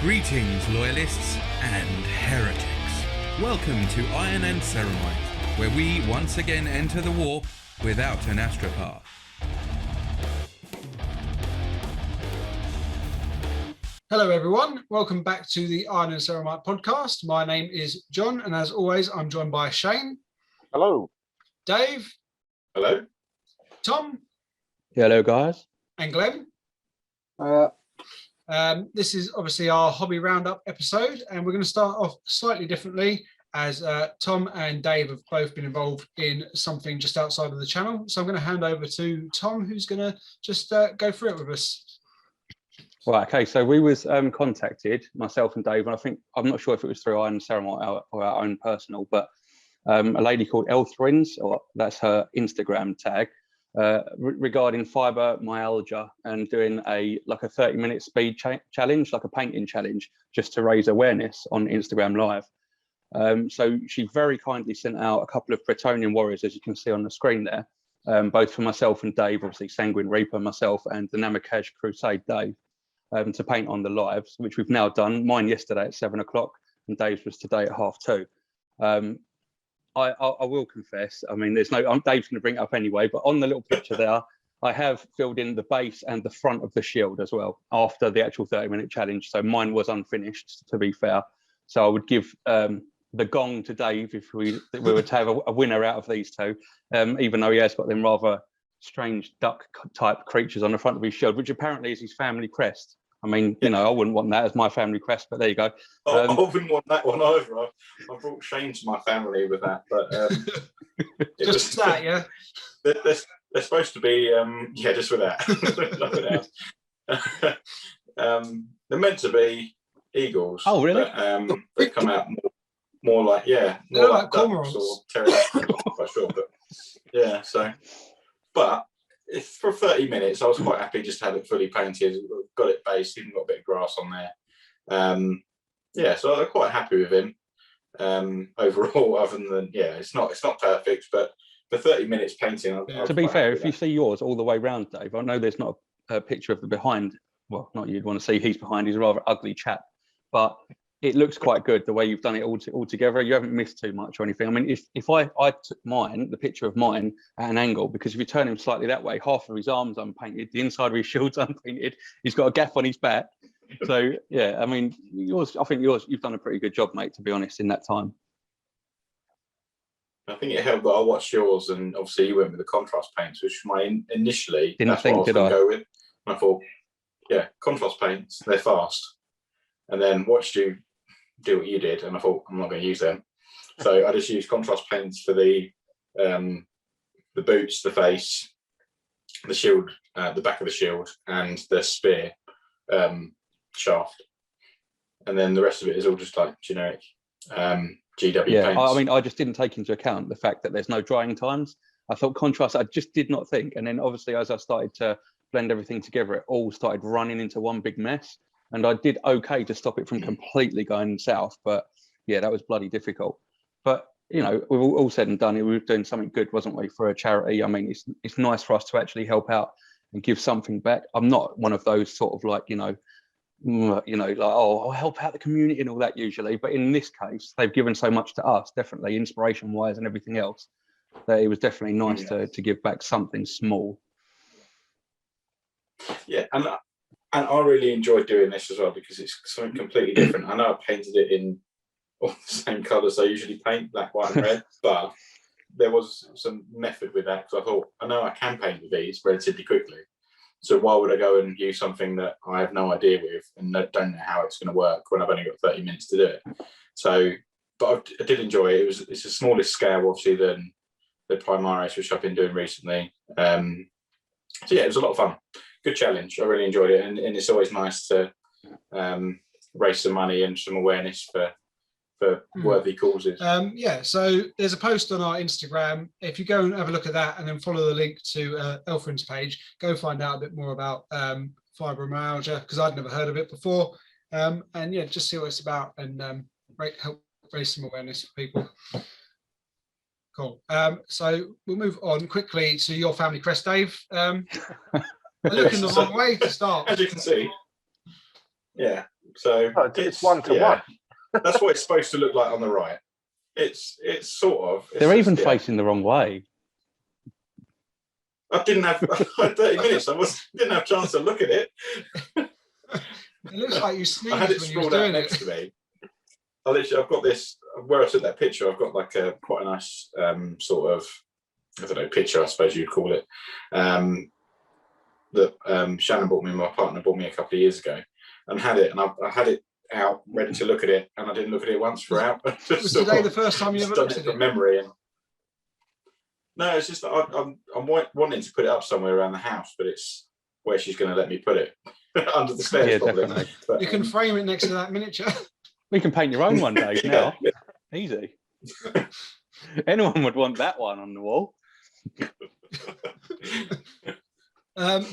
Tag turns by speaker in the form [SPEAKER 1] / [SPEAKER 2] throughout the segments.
[SPEAKER 1] Greetings, loyalists and heretics. Welcome to Iron and Ceramite, where we once again enter the war without an astropath.
[SPEAKER 2] Hello everyone, welcome back to the Iron and Ceramite podcast. My name is John, and as always, I'm joined by Shane.
[SPEAKER 3] Hello.
[SPEAKER 2] Dave.
[SPEAKER 3] Hello.
[SPEAKER 2] Tom.
[SPEAKER 4] Hello, guys.
[SPEAKER 2] And Glenn. This is obviously our hobby roundup episode, and we're going to start off slightly differently as Tom and Dave have both been involved in something just outside of the channel. So I'm going to hand over to Tom, who's going to just go through it with us.
[SPEAKER 4] Right, okay, so we was contacted, myself and Dave, and I'm not sure if it was through Iron and Ceramite or our own personal, but a lady called Elthrins, or that's her Instagram tag, regarding fibromyalgia and doing a 30-minute speed challenge, like a painting challenge, just to raise awareness on Instagram Live. So she very kindly sent out a couple of Bretonian warriors, as you can see on the screen there, both for myself and Dave, obviously Sanguine Reaper, myself, and the Namakaj Crusade Dave, to paint on the lives, which we've now done. Mine yesterday at 7 o'clock and Dave's was today at 2:30. I will confess, I mean, Dave's going to bring it up anyway, but on the little picture there, I have filled in the base and the front of the shield as well after the actual 30-minute challenge. So mine was unfinished, to be fair. So I would give the gong to Dave if we were to have a winner out of these two, even though he has got them rather strange duck type creatures on the front of his shield, which apparently is his family crest. I mean, you know, I wouldn't want that as my family crest, but there you go.
[SPEAKER 3] I wouldn't want that one either. I brought shame to my family with that, but
[SPEAKER 2] just that, yeah.
[SPEAKER 3] They're supposed to be, just with that. Nothing else. They're meant to be eagles.
[SPEAKER 4] Oh, really?
[SPEAKER 3] But, they come out more like
[SPEAKER 2] more like
[SPEAKER 3] ducks or pterodactyls. I'm not sure, but yeah. So, but. If for 30 minutes, I was quite happy just to have it fully painted. Got it based, even got a bit of grass on there. So I'm quite happy with him overall. Other than it's not perfect, but for 30 minutes painting.
[SPEAKER 4] To be fair, if you see yours all the way round, Dave, I know there's not a picture of the behind. Well, not you'd want to see. He's behind. He's a rather ugly chap, but it looks quite good the way you've done it all together. You haven't missed too much or anything. I mean, if I took the picture of mine at an angle, because if you turn him slightly that way, half of his arms unpainted, the inside of his shield's unpainted, he's got a gaff on his back. So yeah, I mean, I think you've done a pretty good job, mate, to be honest, in that time.
[SPEAKER 3] I think it helped that I watched yours, and obviously you went with the contrast paints, which initially
[SPEAKER 4] didn't think, did I?
[SPEAKER 3] Go with. And I thought, contrast paints, they're fast, and then watched you do what you did, and I thought I'm not going to use them, so I just used contrast paints for the boots, the face, the shield, the back of the shield, and the spear shaft, and then the rest of it is all just like generic GW paints.
[SPEAKER 4] I mean, I just didn't take into account the fact that there's no drying times. I thought contrast, I just did not think, and then obviously as I started to blend everything together, it all started running into one big mess. And I did okay to stop it from completely going south, but yeah, that was bloody difficult. But you know, we've all said and done it. We were doing something good, wasn't we, for a charity? I mean, it's nice for us to actually help out and give something back. I'm not one of those sort of like I'll help out the community and all that usually. But in this case, they've given so much to us, definitely inspiration-wise and everything else, that it was definitely nice to give back something small.
[SPEAKER 3] Yeah, and I really enjoyed doing this as well because it's something completely different. I know I painted it in all the same colours I usually paint, black, white and red, but there was some method with that because I thought, I know I can paint with these relatively quickly. So why would I go and use something that I have no idea with and don't know how it's going to work when I've only got 30 minutes to do it? So, but I did enjoy it. It's a smaller scale, obviously, than the Primaris, which I've been doing recently. So yeah, it was a lot of fun. Good challenge. I really enjoyed it, and it's always nice to raise some money and some awareness for worthy causes.
[SPEAKER 2] So there's a post on our Instagram. If you go and have a look at that and then follow the link to Elfrin's page, go find out a bit more about fibromyalgia, because I'd never heard of it before. Just see what it's about and help raise some awareness for people. Cool. So we'll move on quickly to your family crest, Dave. Looking the wrong way to start.
[SPEAKER 3] As you can see, So
[SPEAKER 5] it's one to one.
[SPEAKER 3] That's what it's supposed to look like on the right. It's sort of.
[SPEAKER 4] They're even facing the wrong way.
[SPEAKER 3] I didn't have 30 minutes. Didn't have a chance to look at it.
[SPEAKER 2] It looks like you sneezed
[SPEAKER 3] I had it
[SPEAKER 2] when you were
[SPEAKER 3] sprawled out
[SPEAKER 2] doing
[SPEAKER 3] next
[SPEAKER 2] it.
[SPEAKER 3] to me. I've got this, where I took that picture, I've got like quite a nice sort of, I don't know, picture, I suppose you'd call it, that Shannon bought me, my partner bought me a couple of years ago, and had it, and I had it out, ready to look at it, and I didn't look at it once throughout.
[SPEAKER 2] Was today the first time you ever looked at
[SPEAKER 3] from
[SPEAKER 2] it?
[SPEAKER 3] memory. And no, it's just that I'm wanting to put it up somewhere around the house, but it's where she's going to let me put it. Under the stairs,
[SPEAKER 4] Yeah,
[SPEAKER 3] probably.
[SPEAKER 4] definitely.
[SPEAKER 2] You can frame it next to that miniature.
[SPEAKER 4] We can paint your own one, Dave, now. Easy. Anyone would want that one on the wall.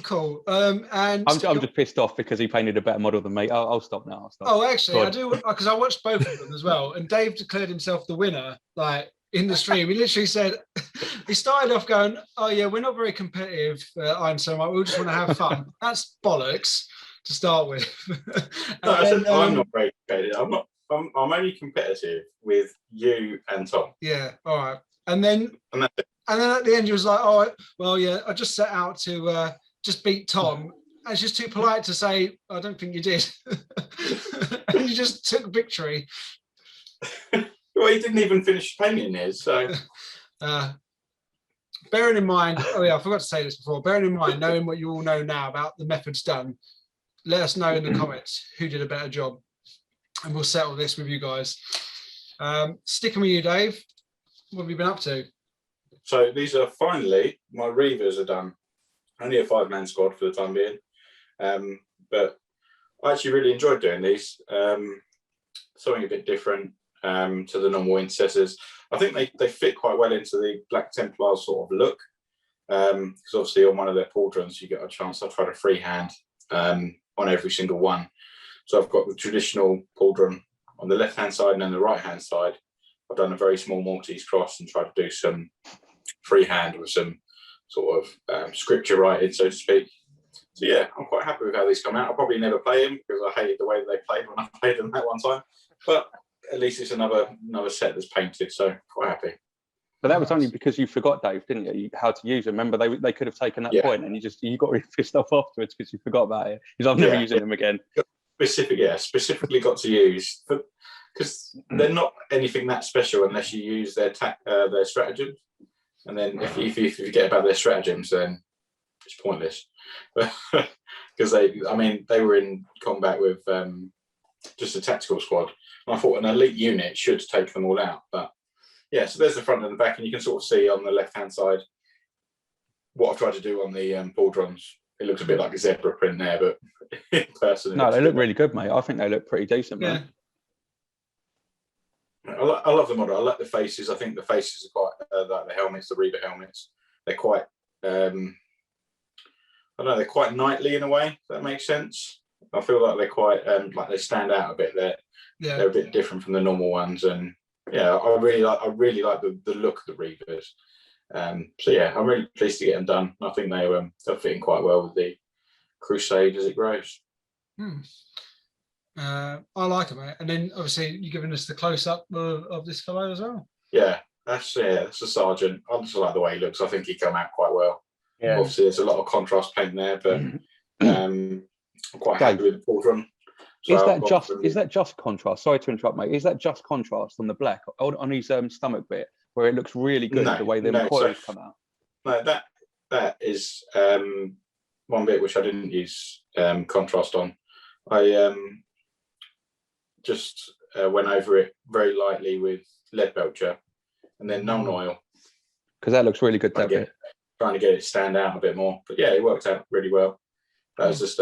[SPEAKER 2] Cool. And
[SPEAKER 4] I'm just pissed off because he painted a better model than me. I'll stop now. I'll stop.
[SPEAKER 2] Oh, actually, I do, because I watched both of them as well. And Dave declared himself the winner, like in the stream. He literally said, he started off going, "Oh yeah, we're not very competitive, Iron Ceramite. We just want to have fun." That's bollocks to start with.
[SPEAKER 3] No, I said I'm not very competitive. I'm only competitive with you and Tom.
[SPEAKER 2] Yeah. All right. And then at the end, he was like, "Oh, well, yeah, I just set out to just beat Tom." And it's just too polite to say, "I don't think you did." And you just took victory.
[SPEAKER 3] Well, he didn't even finish painting his, so.
[SPEAKER 2] Bearing in mind, oh yeah, I forgot to say this before. Bearing in mind, knowing what you all know now about the methods done, let us know in the comments who did a better job, and we'll settle this with you guys. Sticking with you, Dave. What have you been up to?
[SPEAKER 3] So these are finally, my Reavers are done. Only a 5-man squad for the time being. But I actually really enjoyed doing these. Something a bit different to the normal intercessors. I think they fit quite well into the Black Templar sort of look. Because obviously on one of their pauldrons, you get a chance. I tried a freehand on every single one. So I've got the traditional pauldron on the left-hand side, and then the right-hand side, I've done a very small Maltese cross and tried to do some freehand with some sort of scripture writing, so to speak. So yeah, I'm quite happy with how these come out. I'll probably never play them because I hated the way they played when I played them that one time. But at least it's another set that's painted, so quite happy.
[SPEAKER 4] But that was only because you forgot, Dave, didn't you? How to use them. Remember, they could have taken that point, and you got really pissed off afterwards because you forgot about it. Because I'm never using them again.
[SPEAKER 3] Specifically got to use, because they're not anything that special unless you use their stratagems. And then if you forget about their stratagems, then it's pointless. Because they were in combat with just a tactical squad. And I thought an elite unit should take them all out, but yeah, so there's the front and the back, and you can sort of see on the left-hand side what I've tried to do on the pauldrons. It looks a bit like a zebra print there, but in person...
[SPEAKER 4] No, they look really good, mate. I think they look pretty decent, man.
[SPEAKER 3] I love the model. I like the faces. I think the faces are quite, like the helmets, the Reaver helmets. They're quite, I don't know, they're quite knightly in a way, if that makes sense. I feel like they're quite, like they stand out a bit. They're a bit different from the normal ones, and yeah, I really like the look of the Reavers. So yeah, I'm really pleased to get them done. I think they'll fit in quite well with the Crusade as it grows.
[SPEAKER 2] I like it, mate. And then obviously you're giving us the close-up of this fellow as well.
[SPEAKER 3] Yeah, that's a sergeant. I just like the way he looks. I think he come out quite well. Yeah. Obviously, there's a lot of contrast paint there, but I'm quite happy with the pauldron. So
[SPEAKER 4] is that just contrast? Sorry to interrupt, mate. Is that just contrast on the black on his stomach bit where it looks really good the way the coils come out?
[SPEAKER 3] No, that is one bit which I didn't use contrast on. I just went over it very lightly with lead belcher and then Nuln Oil.
[SPEAKER 4] Because that looks really good,
[SPEAKER 3] trying to get it stand out a bit more. But yeah, it worked out really well. That was just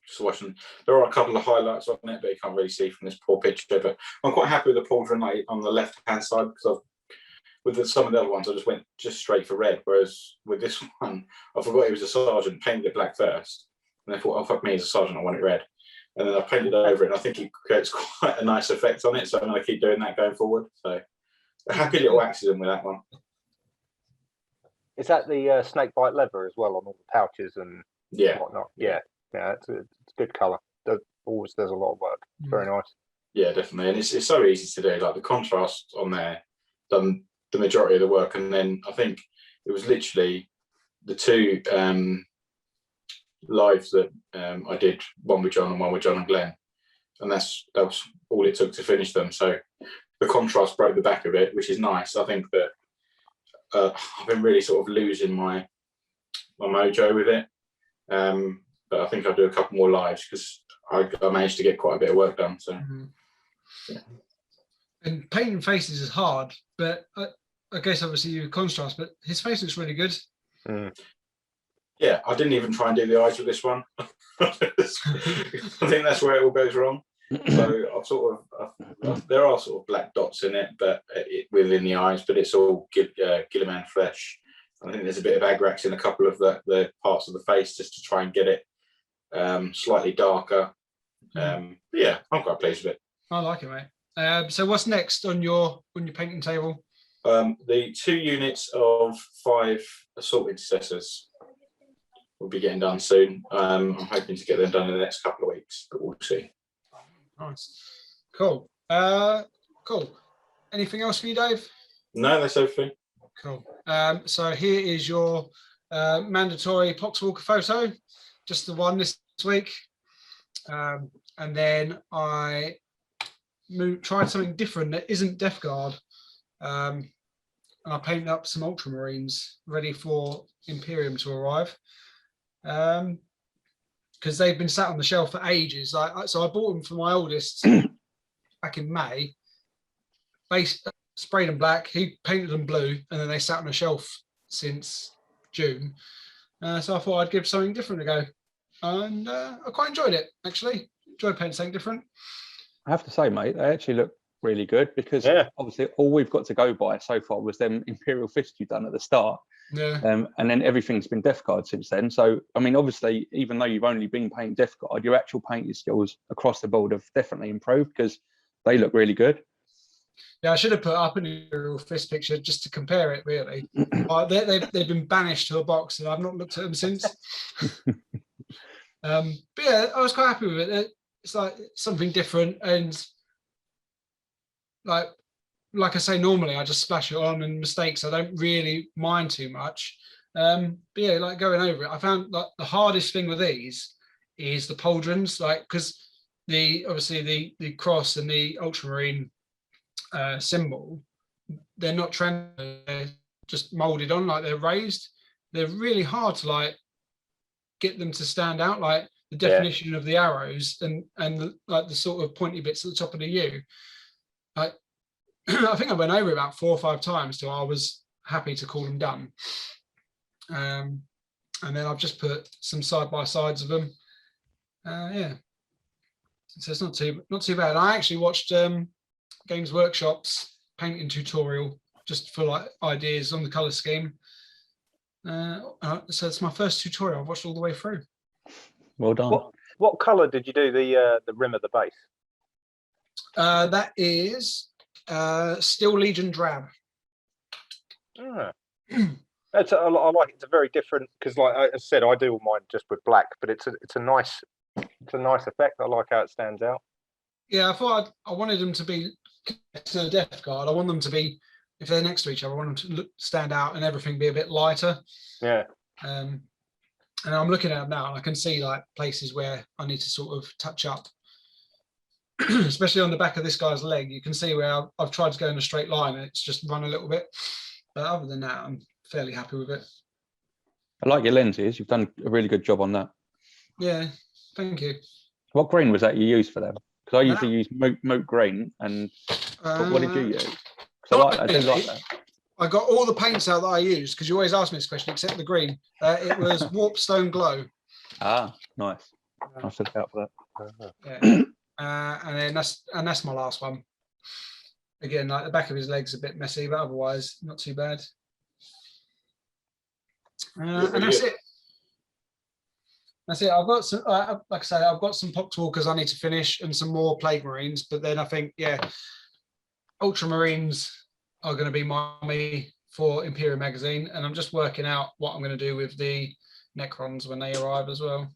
[SPEAKER 3] just watching. There are a couple of highlights on it, but you can't really see from this poor picture. But I'm quite happy with the pauldron on the left-hand side, because with some of the other ones, I just went straight for red. Whereas with this one, I forgot he was a sergeant, painted it black first, and I thought, oh fuck me, as a sergeant, I want it red. And then I painted over it, and I think it creates quite a nice effect on it. So I'm going to keep doing that going forward. So a happy little accident with that one.
[SPEAKER 5] Is that the snakebite leather as well on all the pouches and whatnot? Yeah, it's a good colour. The always does a lot of work. It's very nice.
[SPEAKER 3] Yeah, definitely, and it's so easy to do. Like the contrast on there done the majority of the work, and then I think it was literally the two lives that I did, one with John and one with John and Glenn, and that was all it took to finish them. So the contrast broke the back of it, which is nice. I think that I've been really sort of losing my mojo with it, but I think I'll do a couple more lives because I managed to get quite a bit of work done. So. Yeah.
[SPEAKER 2] And painting faces is hard, but I guess obviously you contrast, but his face looks really good.
[SPEAKER 3] Yeah, I didn't even try and do the eyes with this one. I think that's where it all goes wrong. So I've sort of there are sort of black dots in it, but within the eyes, but it's all Gilliman flesh. I think there's a bit of Agrax in a couple of the parts of the face just to try and get it slightly darker. Yeah, I'm quite pleased with it.
[SPEAKER 2] I like it, mate. So what's next on your painting table?
[SPEAKER 3] The 2 units of 5 assault intercessors will be getting done soon. I'm hoping to get them done in the next couple of weeks, but we'll see.
[SPEAKER 2] Nice. Cool. Cool. Anything else for you, Dave?
[SPEAKER 3] No, that's everything.
[SPEAKER 2] Cool. So here is your mandatory Poxwalker photo, just the one this week. And then I tried something different that isn't Death Guard. And I painted up some Ultramarines ready for Imperium to arrive. Because they've been sat on the shelf for ages. So I bought them for my oldest back in May. Sprayed them black, he painted them blue, and then they sat on a shelf since June. So I thought I'd give something different a go. And I quite enjoyed it, actually. Enjoyed painting something different.
[SPEAKER 4] I have to say, mate, they actually look really good because obviously all we've got to go by so far was them Imperial Fist you've done at the start.
[SPEAKER 2] Yeah.
[SPEAKER 4] And then everything's been Death Guard since then. So, I mean, obviously, even though you've only been painting Death Guard, your actual painting skills across the board have definitely improved because they look really good.
[SPEAKER 2] Yeah, I should have put up an Imperial Fist picture just to compare it, really. They've been banished to a box and I've not looked at them since. But yeah, I was quite happy with it. It's like something different, and like I say, normally I just splash it on, and mistakes I don't really mind too much. But yeah, like going over it, I found like the hardest thing with these is the pauldrons, like because obviously the cross and the ultramarine symbol, they're not they're just molded on, like they're raised. They're really hard to like get them to stand out, like the definition of the arrows and like the sort of pointy bits at the top of the U. Like I think I went over it about 4 or 5 times till I was happy to call them done. And then I've just put some side by sides of them. Yeah, so it's not too bad. I actually watched Games Workshop's painting tutorial just for like ideas on the color scheme. So it's my first tutorial I've watched all the way through.
[SPEAKER 4] Well done.
[SPEAKER 5] What color did you do the rim of the base?
[SPEAKER 2] That is Steel Legion Drab.
[SPEAKER 5] That's I like it. It's a very different, because like I said, I do all mine just with black, but it's a nice effect. I like how it stands out. Yeah,
[SPEAKER 2] I thought I wanted them to be to the Death Guard. I want them to be, if they're next to each other, I want them to stand out and everything be a bit lighter.
[SPEAKER 5] Yeah.
[SPEAKER 2] And I'm looking at them now, and I can see like places where I need to sort of touch up, especially on the back of this guy's leg. You can see where I've tried to go in a straight line and it's just run a little bit. But other than that, I'm fairly happy with it.
[SPEAKER 4] I like your lenses. You've done a really good job on that.
[SPEAKER 2] Yeah, thank you.
[SPEAKER 4] What green was that you used for them? Because I usually use moat green. And what did you use? I do like that.
[SPEAKER 2] I got all the paints out that I used, because you always ask me this question, except the green. It was Warpstone Glow.
[SPEAKER 4] Ah, nice. I'll look out for that.
[SPEAKER 2] Yeah. And that's my last one. Again, like the back of his leg's a bit messy, but otherwise not too bad. And that's it. That's it. I've got some, like I say, I've got some Poxwalkers I need to finish and some more Plague Marines, but then I think, yeah, Ultramarines are going to be me for Imperial Magazine, and I'm just working out what I'm going to do with the Necrons when they arrive as well.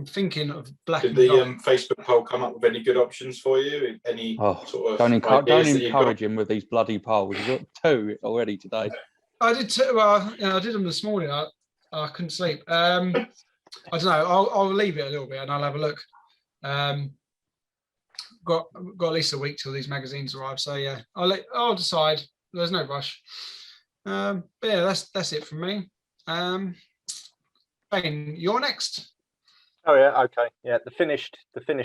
[SPEAKER 2] I'm thinking of black
[SPEAKER 3] Did
[SPEAKER 2] and
[SPEAKER 3] the
[SPEAKER 2] gold.
[SPEAKER 3] Facebook poll come up with any good options for you? Any sort of
[SPEAKER 4] Don't
[SPEAKER 3] ideas that you've got?
[SPEAKER 4] encourage him with these bloody polls. You've got 2 already today.
[SPEAKER 2] I did too. Well, I did them this morning. I couldn't sleep. I don't know. I'll leave it a little bit and I'll have a look. Got at least a week till these magazines arrive. So yeah, I'll decide. There's no rush. But yeah, that's it from me. Bane, you're next.
[SPEAKER 5] Oh yeah, okay, yeah. The finished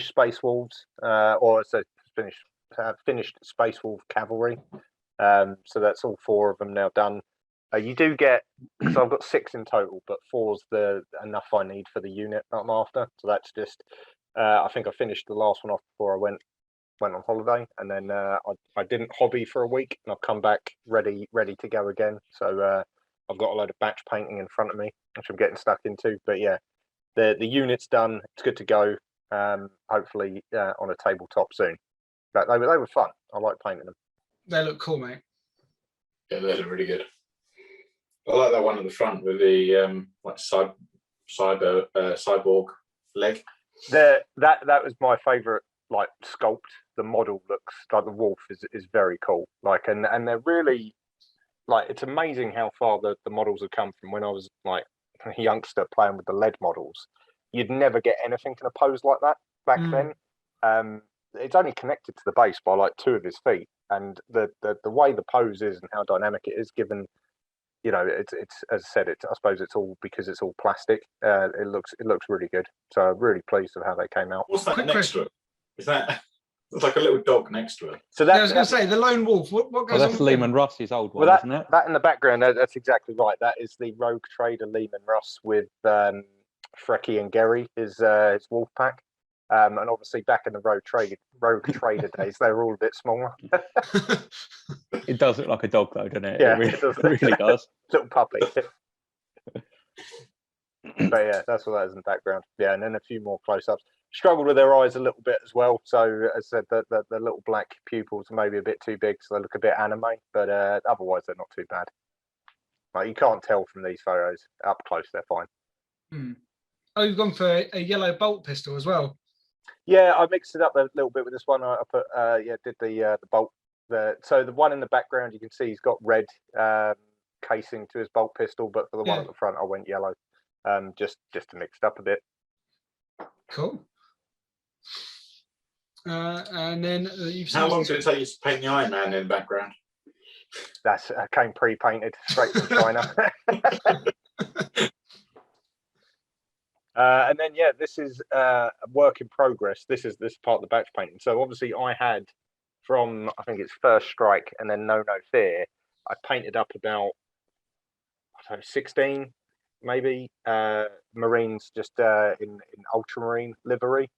[SPEAKER 5] Space Wolves, or so finished Space Wolf Cavalry. So that's all 4 of them now done. You do get, so I've got 6 in total, but 4's the enough I need for the unit that I'm after. So that's just, I think I finished the last one off before I went on holiday, and then I didn't hobby for a week, and I've come back ready to go again. So I've got a load of batch painting in front of me, which I'm getting stuck into. But yeah, the unit's done. It's good to go. Hopefully on a tabletop soon. But they were fun. I like painting them.
[SPEAKER 2] They look cool, mate.
[SPEAKER 3] Yeah, they look really good. I like that one at the front with the like cyborg leg.
[SPEAKER 5] That was my favourite like sculpt. The model looks like the wolf is very cool. Like and they're really like, it's amazing how far the models have come from when I was like a youngster playing with the lead models. You'd never get anything in a pose like that back then. It's only connected to the base by like 2 of his feet, and the way the pose is and how dynamic it is, given, you know, it's as I said, I suppose it's all because it's all plastic. It looks really good. So I'm really pleased with how they came out.
[SPEAKER 3] What's that next to it? Is that? It's like a little dog next to it.
[SPEAKER 5] So that,
[SPEAKER 2] I was going to say the lone wolf. What goes
[SPEAKER 4] that's
[SPEAKER 2] on?
[SPEAKER 4] Lehman Russ's old one,
[SPEAKER 5] well,
[SPEAKER 4] isn't it?
[SPEAKER 5] that in the background, that's exactly right. That is the Rogue Trader Lehman Russ with Frecky and Gary, his wolf pack. And obviously back in the Rogue Trader days, they were all a bit smaller.
[SPEAKER 4] It does look like a dog though, doesn't it?
[SPEAKER 5] Yeah,
[SPEAKER 4] it really does.
[SPEAKER 5] Little puppy. But yeah, that's what that is in the background. Yeah, and then a few more close-ups. Struggled with their eyes a little bit as well. So as I said, the little black pupils are maybe a bit too big, so they look a bit anime. But otherwise, they're not too bad. Like, you can't tell from these photos. Up close, they're fine.
[SPEAKER 2] Oh, you've gone for a yellow bolt pistol as well.
[SPEAKER 5] Yeah, I mixed it up a little bit with this one. I put did the bolt. So the one in the background, you can see he's got red casing to his bolt pistol, but for the one at the front, I went yellow, just to mix it up a bit.
[SPEAKER 2] Cool. And then you've
[SPEAKER 3] How long did it take you to paint the Iron Man in the background?
[SPEAKER 5] That's came pre-painted straight from China. And then yeah, this is a work in progress. This part of the batch painting. So obviously I had from, I think it's First Strike and then No Fear, I painted up about 16 maybe Marines just in ultramarine livery.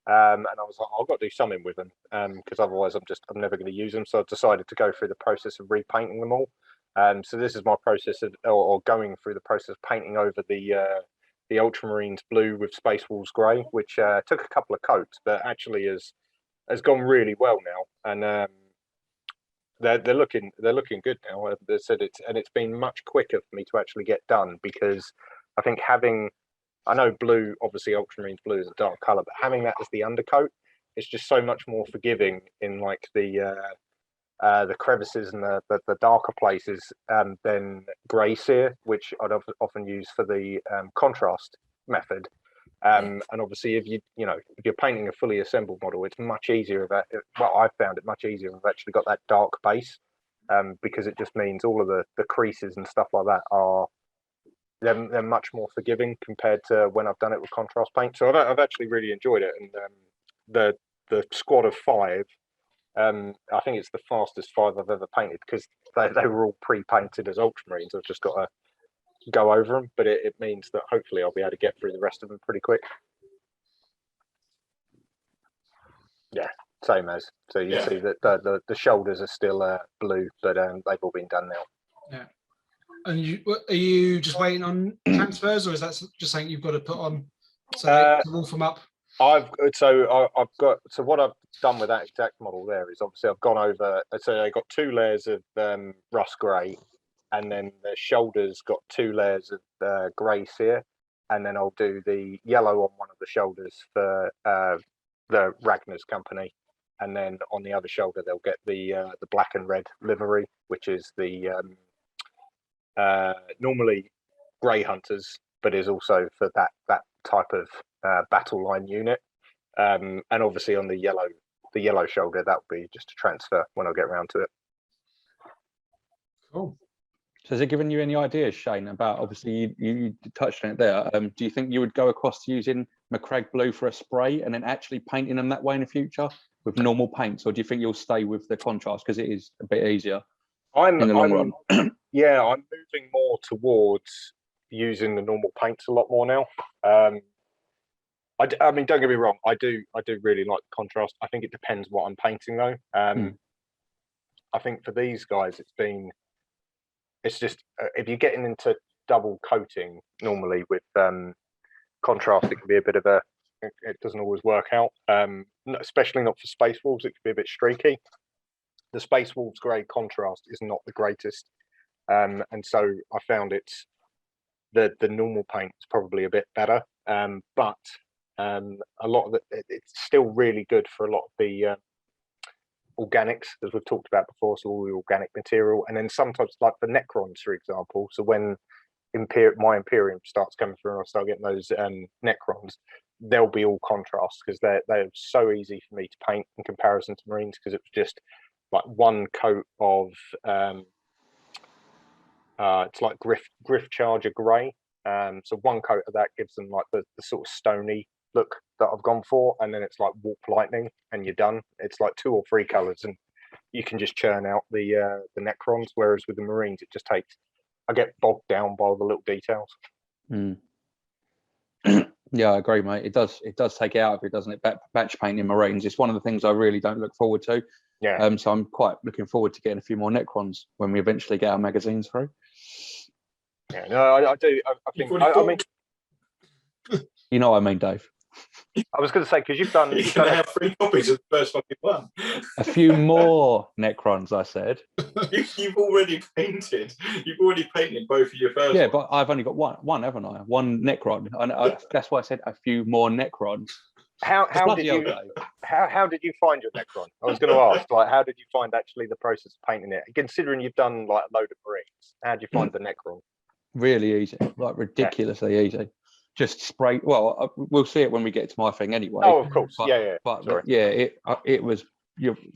[SPEAKER 5] And I was like, I've got to do something with them because otherwise I'm never going to use them. So I decided to go through the process of repainting them all. So this is my process of, or going through the process of painting over the Ultramarines blue with Space Wolves grey, which took a couple of coats, but actually has gone really well now, and they're looking good now. They said it's been much quicker for me to actually get done because I think I know blue, obviously Ultramarines blue is a dark colour, but having that as the undercoat, it's just so much more forgiving in like the crevices and the darker places than grey sear, which I'd often use for the contrast method. And obviously, if you're painting a fully assembled model, it's much easier. I found it much easier if I've actually got that dark base, because it just means all of the creases and stuff like that they're much more forgiving compared to when I've done it with contrast paint. So I've actually really enjoyed it, and the squad of 5. I think it's the fastest 5 I've ever painted because they were all pre-painted as Ultramarines. I've just got to go over them, but it means that hopefully I'll be able to get through the rest of them pretty quick. Yeah, same as. So you see that the shoulders are still blue, but they've all been done now.
[SPEAKER 2] Yeah. And are you just waiting on transfers, or is that just something you've got to put on to wolf them up?
[SPEAKER 5] I've got what I've done with that exact model there is obviously I've gone over. So I got 2 layers of rust grey, and then the shoulders got 2 layers of grey sear. and then I'll do the yellow on one of the shoulders for the Ragnar's company, and then on the other shoulder they'll get the black and red livery, which is the normally grey hunters, but is also for that type of battle line unit. And obviously on the yellow shoulder, that will be just a transfer when I get around to it.
[SPEAKER 2] Cool.
[SPEAKER 4] So has it given you any ideas, Shane, about, obviously you touched on it there. Do you think you would go across to using McCrag Blue for a spray and then actually painting them that way in the future with normal paints? Or do you think you'll stay with the contrast because it is a bit easier in the long run?
[SPEAKER 5] Yeah, I'm moving more towards using the normal paints a lot more now. I mean, don't get me wrong, I do really like the contrast. I think it depends what I'm painting though. I think for these guys, it's just if you're getting into double coating normally with contrast, it can be a bit of it doesn't always work out, especially not for Space Wolves. It can be a bit streaky. The Space Wolves grey contrast is not the greatest, and so I found the normal paint is probably a bit better, but a lot of it's still really good for a lot of the organics, as we've talked about before, so all the organic material. And then sometimes, like the Necrons, for example, so when my Imperium starts coming through and I start getting those Necrons, they'll be all contrast because they're so easy for me to paint in comparison to Marines, because it's just like one coat of it's like Griff Charger grey, so one coat of that gives them like the sort of stony look that I've gone for, and then it's like Warp Lightning and you're done. It's like 2 or 3 colors and you can just churn out the Necrons, whereas with the Marines it just takes, I get bogged down by all the little details.
[SPEAKER 4] Yeah, I agree, mate. It does take it out of it, doesn't it? Batch painting Marines, it's one of the things I really don't look forward to.
[SPEAKER 5] Yeah.
[SPEAKER 4] So I'm quite looking forward to getting a few more Necrons when we eventually get our magazines through.
[SPEAKER 5] Yeah, no, I do. I think. I mean,
[SPEAKER 4] you know what I mean, Dave.
[SPEAKER 5] I was going to say, because you've done.
[SPEAKER 3] You're going to have 3 copies of the first fucking one.
[SPEAKER 4] A few more Necrons, I said.
[SPEAKER 3] You've already painted. You've already painted both of your first.
[SPEAKER 4] Yeah, but I've only got one, haven't I? One Necron, and that's why I said a few more Necrons.
[SPEAKER 5] How did you find your Necron? I was going to ask, like, how did you find actually the process of painting it? Considering you've done like a load of Marines, how did you find the Necron?
[SPEAKER 4] Really easy, like ridiculously easy. Just spray. Well, we'll see it when we get to my thing anyway.
[SPEAKER 5] Oh, of course.
[SPEAKER 4] But it was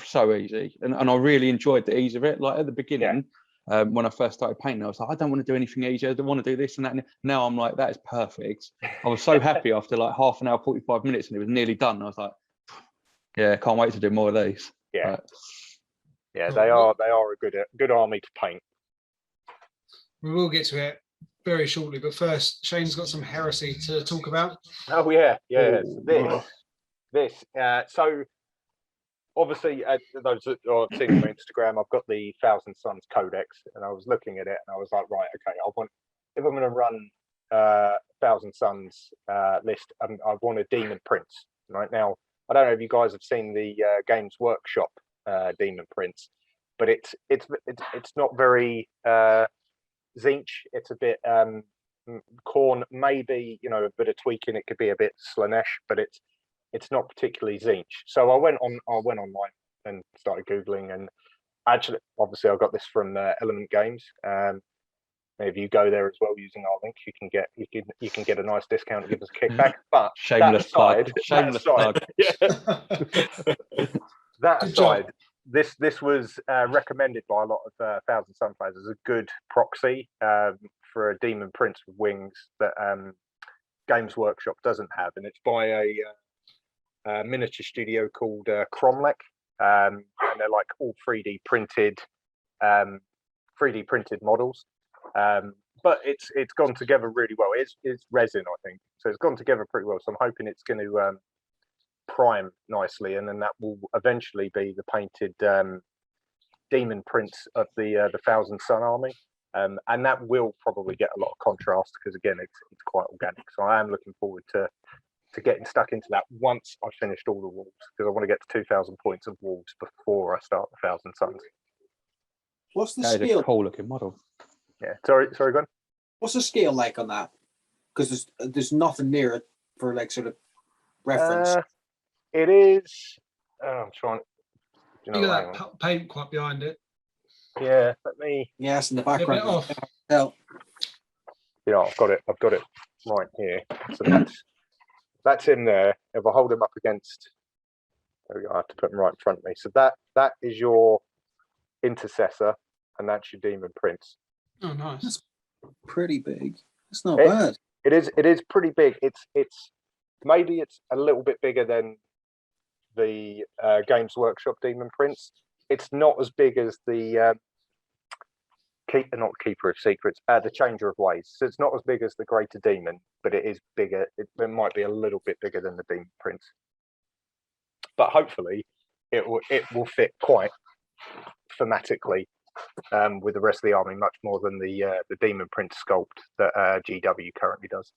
[SPEAKER 4] so easy, and I really enjoyed the ease of it. Like at the beginning, when I first started painting, I was like, I don't want to do anything easier. I don't want to do this and that. And now I'm like, that is perfect. I was so happy after like half an hour, 45 minutes, and it was nearly done. I was like, yeah, can't wait to do more of these.
[SPEAKER 5] Yeah, they are a good army to paint.
[SPEAKER 2] We will get to it very shortly, but first, Shane's got some heresy to talk about.
[SPEAKER 5] Oh yeah. So so obviously, those that have seen my Instagram, I've got the Thousand Suns Codex, and I was looking at it, and I was like, right, okay, if I'm going to run Thousand Suns list, I want a Demon Prince. Right now, I don't know if you guys have seen the Games Workshop Demon Prince, but it's not very Zinch. It's a bit Khorne, maybe, a bit of tweaking. It could be a bit Slanesh, but it's not particularly Zinch. So I went online and started Googling, and actually, obviously, I got this from Element Games. If you go there as well using our link, you can get a nice discount and give us a kickback. But
[SPEAKER 4] shameless plug.
[SPEAKER 5] That aside, this was recommended by a lot of Thousand Sun players as a good proxy for a Demon Prince with wings that Games Workshop doesn't have, and it's by a miniature studio called Cromlech, and they're like all 3D printed models. But it's gone together really well. It's resin, I think, so it's gone together pretty well. So I'm hoping it's going to prime nicely, and then that will eventually be the painted Demon Prince of the Thousand Sun army, and that will probably get a lot of contrast because again it's quite organic. So I am looking forward to getting stuck into that once I've finished all the wolves, because I want to get to 2,000 points of wolves before I start the Thousand Suns.
[SPEAKER 6] What's the
[SPEAKER 4] That is
[SPEAKER 6] scale?
[SPEAKER 4] a cool looking model.
[SPEAKER 5] Yeah, sorry, go on.
[SPEAKER 6] What's the scale like on that? Because there's nothing near it for like sort of reference.
[SPEAKER 5] It is. I'm trying. You know,
[SPEAKER 2] You
[SPEAKER 5] hang
[SPEAKER 2] got
[SPEAKER 5] on.
[SPEAKER 2] that paint quite behind it.
[SPEAKER 5] Yeah, let me.
[SPEAKER 6] Yes, in the
[SPEAKER 2] A bit
[SPEAKER 6] background.
[SPEAKER 2] off.
[SPEAKER 6] Tell.
[SPEAKER 5] Yeah, I've got it right here. So that's in there. If I hold him up against, there we go. I have to put him right in front of me. So that is your intercessor, and that's your demon prince.
[SPEAKER 2] Oh, nice.
[SPEAKER 6] Pretty big. It's not
[SPEAKER 5] It-
[SPEAKER 6] bad.
[SPEAKER 5] It is pretty big. It's maybe it's a little bit bigger than the Games Workshop Demon Prince. It's not as big as the not Keeper of Secrets, the Changer of Ways. So it's not as big as the Greater Demon, but it is bigger. It might be a little bit bigger than the Demon Prince, but hopefully it will fit quite thematically with the rest of the army, much more than the Demon Prince sculpt that GW currently does.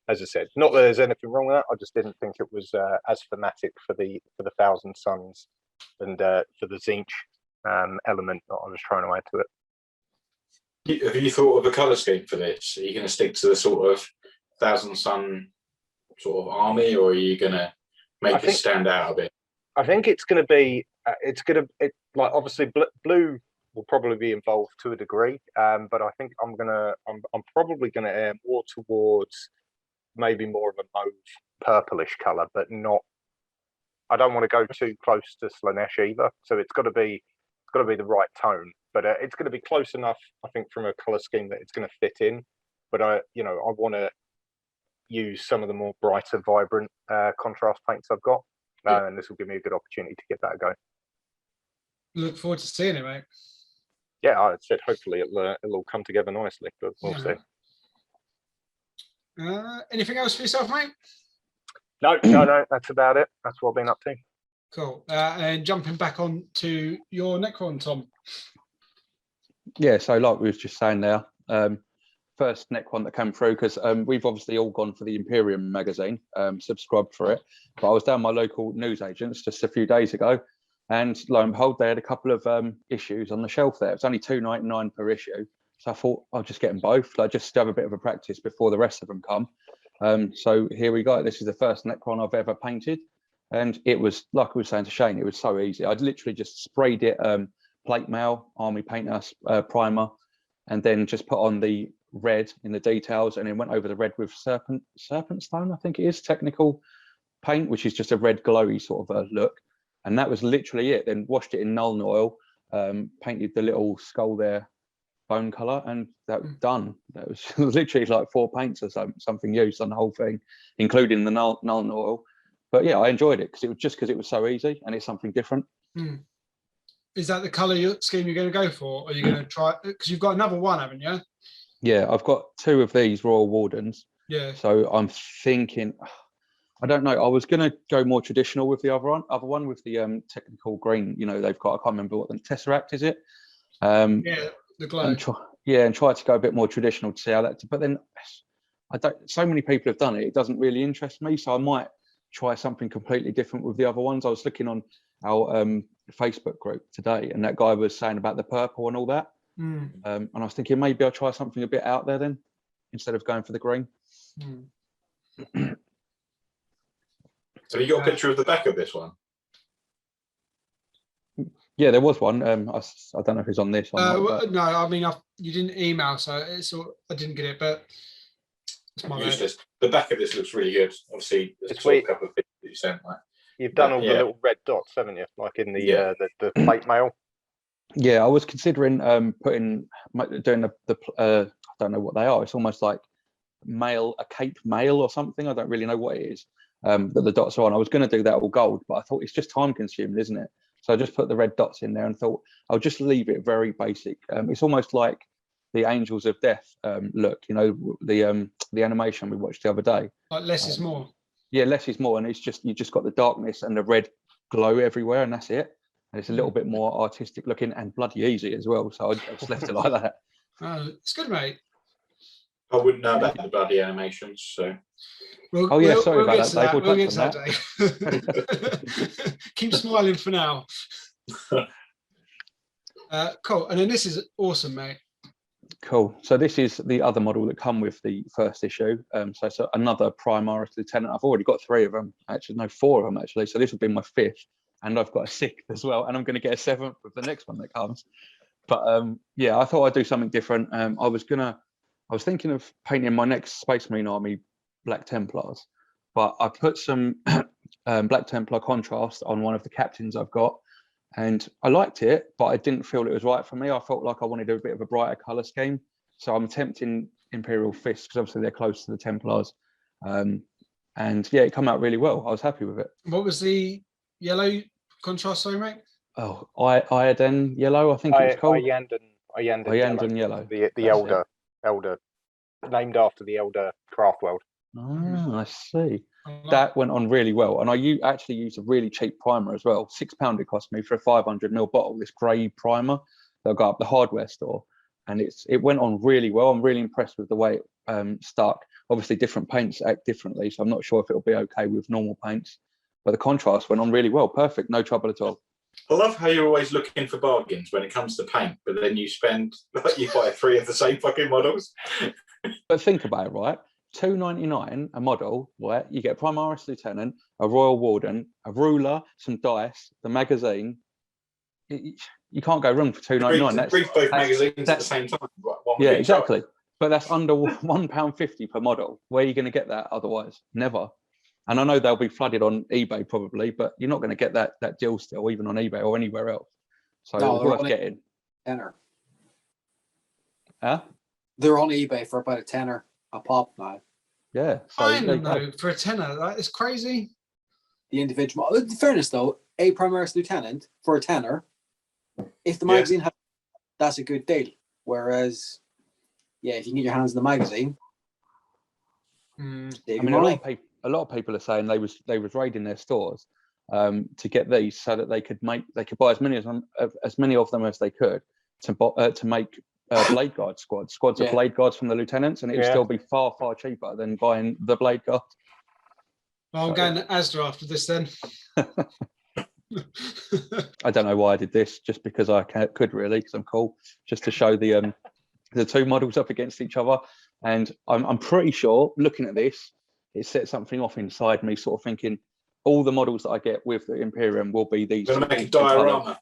[SPEAKER 5] As I said, not that there's anything wrong with that. I just didn't think it was as thematic for the Thousand Suns and for the Zinch element that I was trying to add to it.
[SPEAKER 3] Have you thought of a colour scheme for this? Are you going to stick to the sort of Thousand Sun sort of army, or are you going to make it stand out a bit?
[SPEAKER 5] I think it's going to be. Like obviously blue will probably be involved to a degree, but I think I'm probably gonna err more towards maybe more of a mauve purplish color, but not. I don't want to go too close to Slanesh either, so it's got to be the right tone, but it's going to be close enough, I think, from a color scheme that it's going to fit in. But I want to use some of the more brighter, vibrant contrast paints I've got, and this will give me a good opportunity to give that a go.
[SPEAKER 2] Look forward to seeing it, mate.
[SPEAKER 5] Yeah, I said hopefully it'll all come together nicely, but we'll see.
[SPEAKER 2] Anything else for yourself, mate?
[SPEAKER 5] No, that's about it. That's what I've been up to.
[SPEAKER 2] Cool. And jumping back on to your Necron, Tom.
[SPEAKER 4] Yeah, so like we was just saying there, first Necron that came through, because we've obviously all gone for the Imperium magazine, subscribed for it. But I was down my local newsagents just a few days ago, and lo and behold, they had a couple of issues on the shelf there. It's only $2.99 per issue. So I thought I'll just get them both, like just to have a bit of a practice before the rest of them come. So here we go. This is the first Necron I've ever painted. And it was, like I was saying to Shane, it was so easy. I'd literally just sprayed it, plate mail, army painter, primer, and then just put on the red in the details, and then went over the red with serpent stone, I think it is, technical paint, which is just a red glowy sort of a look. And that was literally it. Then washed it in Nuln oil, painted the little skull there bone color, and that was done. That was literally like 4 paints or something used on the whole thing, including the Nuln oil. But yeah, I enjoyed it because it was so easy, and it's something different.
[SPEAKER 2] Is that the color scheme you're going to go for? Or are you going to try, because you've got another one, haven't you?
[SPEAKER 4] Yeah, I've got 2 of these Royal Wardens.
[SPEAKER 2] Yeah.
[SPEAKER 4] So I'm thinking, I don't know. I was going to go more traditional with the other one with the technical green. You know, they've got, I can't remember what the Tesseract is it.
[SPEAKER 2] Yeah, the glow.
[SPEAKER 4] And try to go a bit more traditional to see how that. But then, so many people have done it. It doesn't really interest me. So I might try something completely different with the other ones. I was looking on our Facebook group today, and that guy was saying about the purple and all that. And I was thinking maybe I'll try something a bit out there then, instead of going for the green.
[SPEAKER 3] So you got a picture of the back of this one?
[SPEAKER 4] Yeah, there was one. I don't know if it's on this or not.
[SPEAKER 2] No, I mean, you didn't email, so I didn't get it, but it's my bad.
[SPEAKER 3] The back of this looks really good. Obviously, there's a couple of pictures that you sent.
[SPEAKER 5] You've done all the little red dots, haven't you? Like in the plate mail.
[SPEAKER 4] Yeah, I was considering doing the I don't know what they are. It's almost like a cape mail or something. I don't really know what it is. That the dots are on. I was going to do that all gold, but I thought it's just time consuming, isn't it? So I just put the red dots in there and thought I'll just leave it very basic. It's almost like the Angels of Death look. You know, the animation we watched the other day.
[SPEAKER 2] Like less is more.
[SPEAKER 4] Yeah, less is more, and it's just you just got the darkness and the red glow everywhere, and that's it. And it's a little bit more artistic looking and bloody easy as well. So I just left it like that.
[SPEAKER 2] It's good, mate.
[SPEAKER 3] I wouldn't know about the bloody animations, so.
[SPEAKER 4] Sorry about that, Dave.
[SPEAKER 2] We'll get to that, Dave. Keep smiling for now. Cool. And then this is awesome, mate.
[SPEAKER 4] Cool. So this is the other model that come with the first issue. So it's another Primaris Lieutenant. I've already got 3 of them. Actually, no, 4 of them actually. So this will be my 5th, and I've got a 6th as well. And I'm going to get a 7th with the next one that comes. But yeah, I thought I'd do something different. I was thinking of painting my next Space Marine army Black Templars, but I put some Black Templar contrast on one of the captains I've got. And I liked it, but I didn't feel it was right for me. I felt like I wanted a bit of a brighter colour scheme. So I'm attempting Imperial Fists, because obviously they're close to the Templars. And yeah, it came out really well. I was happy with it.
[SPEAKER 2] What was the yellow contrast, sorry, mate?
[SPEAKER 4] Oh, Iodine Yellow, I think it was called.
[SPEAKER 5] Iandan
[SPEAKER 4] Yellow.
[SPEAKER 5] The elder, named after the elder Craftworld.
[SPEAKER 4] Oh, I see. That went on really well, and I actually used a really cheap primer as well. £6 it cost me for a 500ml bottle. This grey primer that I got up the hardware store, and it went on really well. I'm really impressed with the way it stuck. Obviously, different paints act differently, so I'm not sure if it'll be okay with normal paints. But the contrast went on really well. Perfect, no trouble at all.
[SPEAKER 3] I love how you're always looking for bargains when it comes to paint, but then you buy 3 of the same fucking models.
[SPEAKER 4] But think about it, right? £2.99 a model, right? You get a Primaris Lieutenant, a Royal Warden, a ruler, some dice, the magazine. You can't go wrong for £2.99.
[SPEAKER 3] Read both magazines at the same time.
[SPEAKER 4] Yeah, exactly. But that's under £1.50 per model. Where are you going to get that otherwise? Never. And I know they'll be flooded on eBay probably, but you're not going to get that deal still, even on eBay or anywhere else. So
[SPEAKER 6] No,
[SPEAKER 4] it's worth getting.
[SPEAKER 6] Tenner.
[SPEAKER 4] Huh?
[SPEAKER 6] They're on eBay for about a tenner a pop now.
[SPEAKER 4] Yeah. So
[SPEAKER 2] I don't know, for a tenner, that is crazy.
[SPEAKER 6] The individual. In fairness though, a Primaris Lieutenant for a tenner, if the magazine has, that's a good deal. Whereas, yeah, if you can get your hands on the magazine,
[SPEAKER 4] I mean, a lot of people are saying they was raiding their stores to get these so that they could buy as many of them as they could to make Blade Guard squads of Blade Guards from the lieutenants, and it would still be far cheaper than buying the Blade Guard.
[SPEAKER 2] Well, I'm going to Asda after this then.
[SPEAKER 4] I don't know why I did this, just because I could really, because I'm cool, just to show the 2 models up against each other. And I'm pretty sure, looking at this, it set something off inside me, sort of thinking all the models that I get with the Imperium will be these.
[SPEAKER 3] You're going to make a diorama.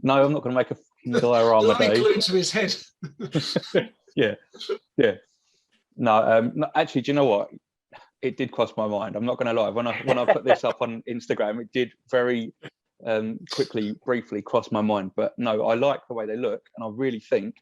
[SPEAKER 4] No, I'm not going to make a diorama.
[SPEAKER 2] Glued to his head.
[SPEAKER 4] yeah. No, actually, do you know what? It did cross my mind. I'm not going to lie. When I put this up on Instagram, it did very briefly cross my mind. But no, I like the way they look, and I really think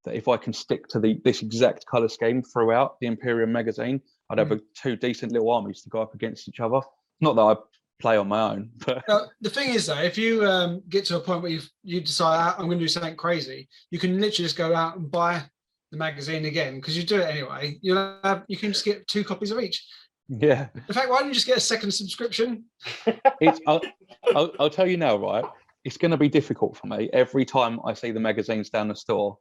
[SPEAKER 4] that if I can stick to this exact color scheme throughout the Imperium magazine, I'd have 2 decent little armies to go up against each other. Not that I play on my own. But
[SPEAKER 2] the thing is, though, if you get to a point where you decide I'm going to do something crazy, you can literally just go out and buy the magazine again, because you do it anyway. You can just get 2 copies of each.
[SPEAKER 4] Yeah.
[SPEAKER 2] In fact, why don't you just get a second subscription?
[SPEAKER 4] I'll tell you now, right? It's going to be difficult for me every time I see the magazines down the store,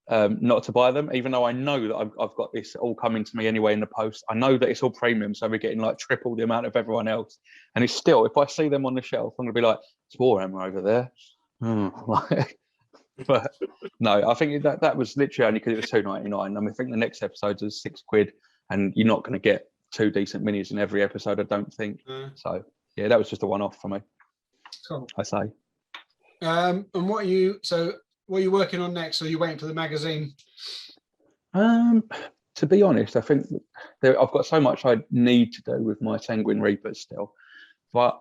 [SPEAKER 4] not to buy them, even though I know that I've got this all coming to me anyway in the post. I know that it's all premium, so we're getting like triple the amount of everyone else. And it's still, if I see them on the shelf, I'm going to be like, it's Warhammer over there. But no, I think that was literally only because it was £2.99. I mean, I think the next episode is £6, and you're not going to get 2 decent minis in every episode, I don't think. So yeah, that was just a one-off for me.
[SPEAKER 2] Cool.
[SPEAKER 4] I say.
[SPEAKER 2] And what are you working on next? Or are you waiting for the magazine?
[SPEAKER 4] To be honest, I think I've got so much I need to do with my Sanguine Reapers still, but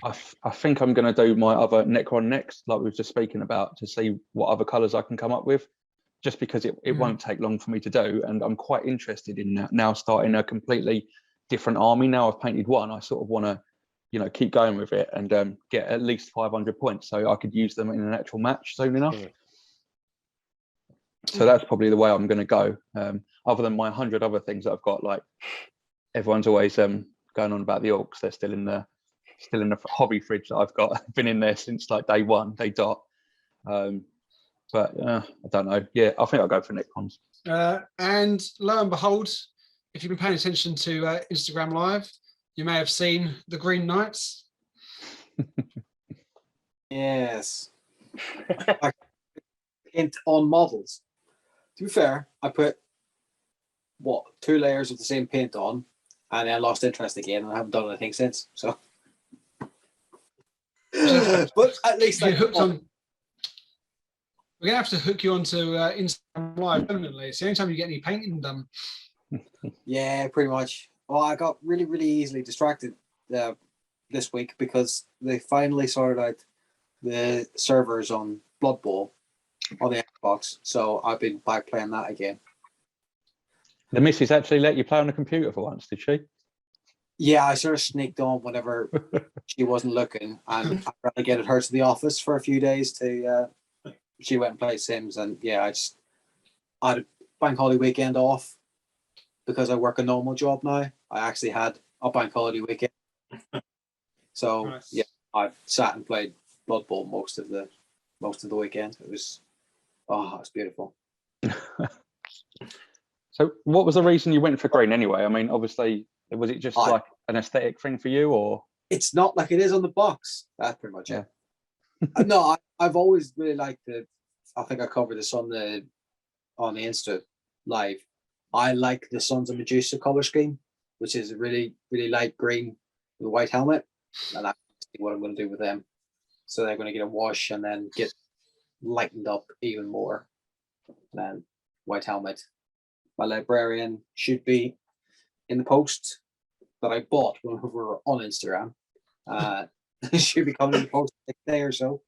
[SPEAKER 4] I think I'm going to do my other Necron next, like we were just speaking about, to see what other colours I can come up with, just because it won't take long for me to do. And I'm quite interested in now starting a completely different army. Now I've painted one, I sort of want to, keep going with it and get at least 500 points so I could use them in an actual match soon enough. So that's probably the way I'm going to go. Other than my 100 other things that I've got, like everyone's always going on about the orcs. They're still in the hobby fridge that I've got. I've been in there since like day dot. But I don't know. Yeah, I think I'll go for Necrons.
[SPEAKER 2] And lo and behold, if you've been paying attention to Instagram Live, you may have seen the Green Knights.
[SPEAKER 6] Yes. Hint on models. To be fair, I put 2 layers of the same paint on, and then lost interest again, and I haven't done anything since. So, but at least
[SPEAKER 2] you hooked on. We're gonna have to hook you onto Instagram Live permanently. It's the only time you get any painting done.
[SPEAKER 6] Yeah, pretty much. Well, I got really, really easily distracted this week because they finally sorted out the servers on Blood Bowl on the Xbox. So I've been back playing that again.
[SPEAKER 4] The missus actually let you play on the computer for once, did she?
[SPEAKER 6] Yeah, I sort of sneaked on whenever she wasn't looking, and I relegated her to the office for a few days to. She went and played Sims, and yeah, I had a bank holiday weekend off because I work a normal job now. I actually had a bank holiday weekend, so
[SPEAKER 2] Nice.
[SPEAKER 6] yeah, I sat and played Blood Bowl most of the weekend. It was beautiful.
[SPEAKER 4] So what was the reason you went for green anyway? I mean, obviously, was it just like an aesthetic thing for you, or?
[SPEAKER 6] It's not like it is on the box. That's pretty much it. No, I've always really liked the. I think I covered this on the Insta live. I like the Sons of Medusa color scheme, which is a really, really light green with a white helmet, and that's what I'm going to do with them. So they're going to get a wash and then get lightened up even more. And then white helmet. My librarian should be in the post that I bought when we were on Instagram. Should be coming in the post next day or so.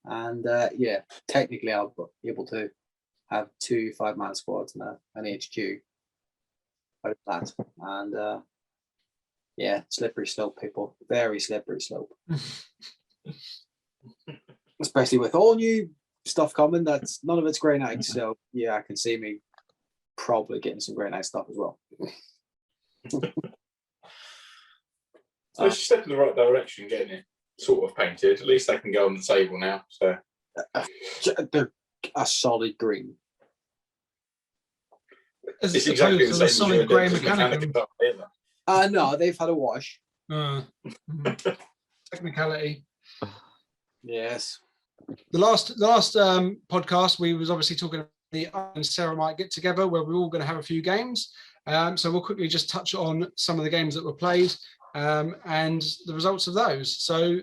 [SPEAKER 6] And yeah, technically I'll be able to have 2 5-man squads and an HQ out of that. And yeah, slippery slope, people. Very slippery slope. Especially with all new stuff coming, that's none of it's Grey Knight. So yeah, I can see me probably getting some Grey Knight stuff as well.
[SPEAKER 3] So it's a step in the right direction, getting it sort of painted. At least they can go on the table now. So
[SPEAKER 6] they're a solid green.
[SPEAKER 2] As
[SPEAKER 3] it's
[SPEAKER 2] opposed
[SPEAKER 3] exactly
[SPEAKER 2] to
[SPEAKER 3] the
[SPEAKER 2] the
[SPEAKER 3] same
[SPEAKER 2] solid grey
[SPEAKER 3] as
[SPEAKER 2] mechanicum.
[SPEAKER 6] No, they've had a wash.
[SPEAKER 2] Technicality.
[SPEAKER 6] Yes.
[SPEAKER 2] The last podcast, we was obviously talking about the Iron and Ceramite get together, where we're all going to have a few games. So we'll quickly just touch on some of the games that were played and the results of those. So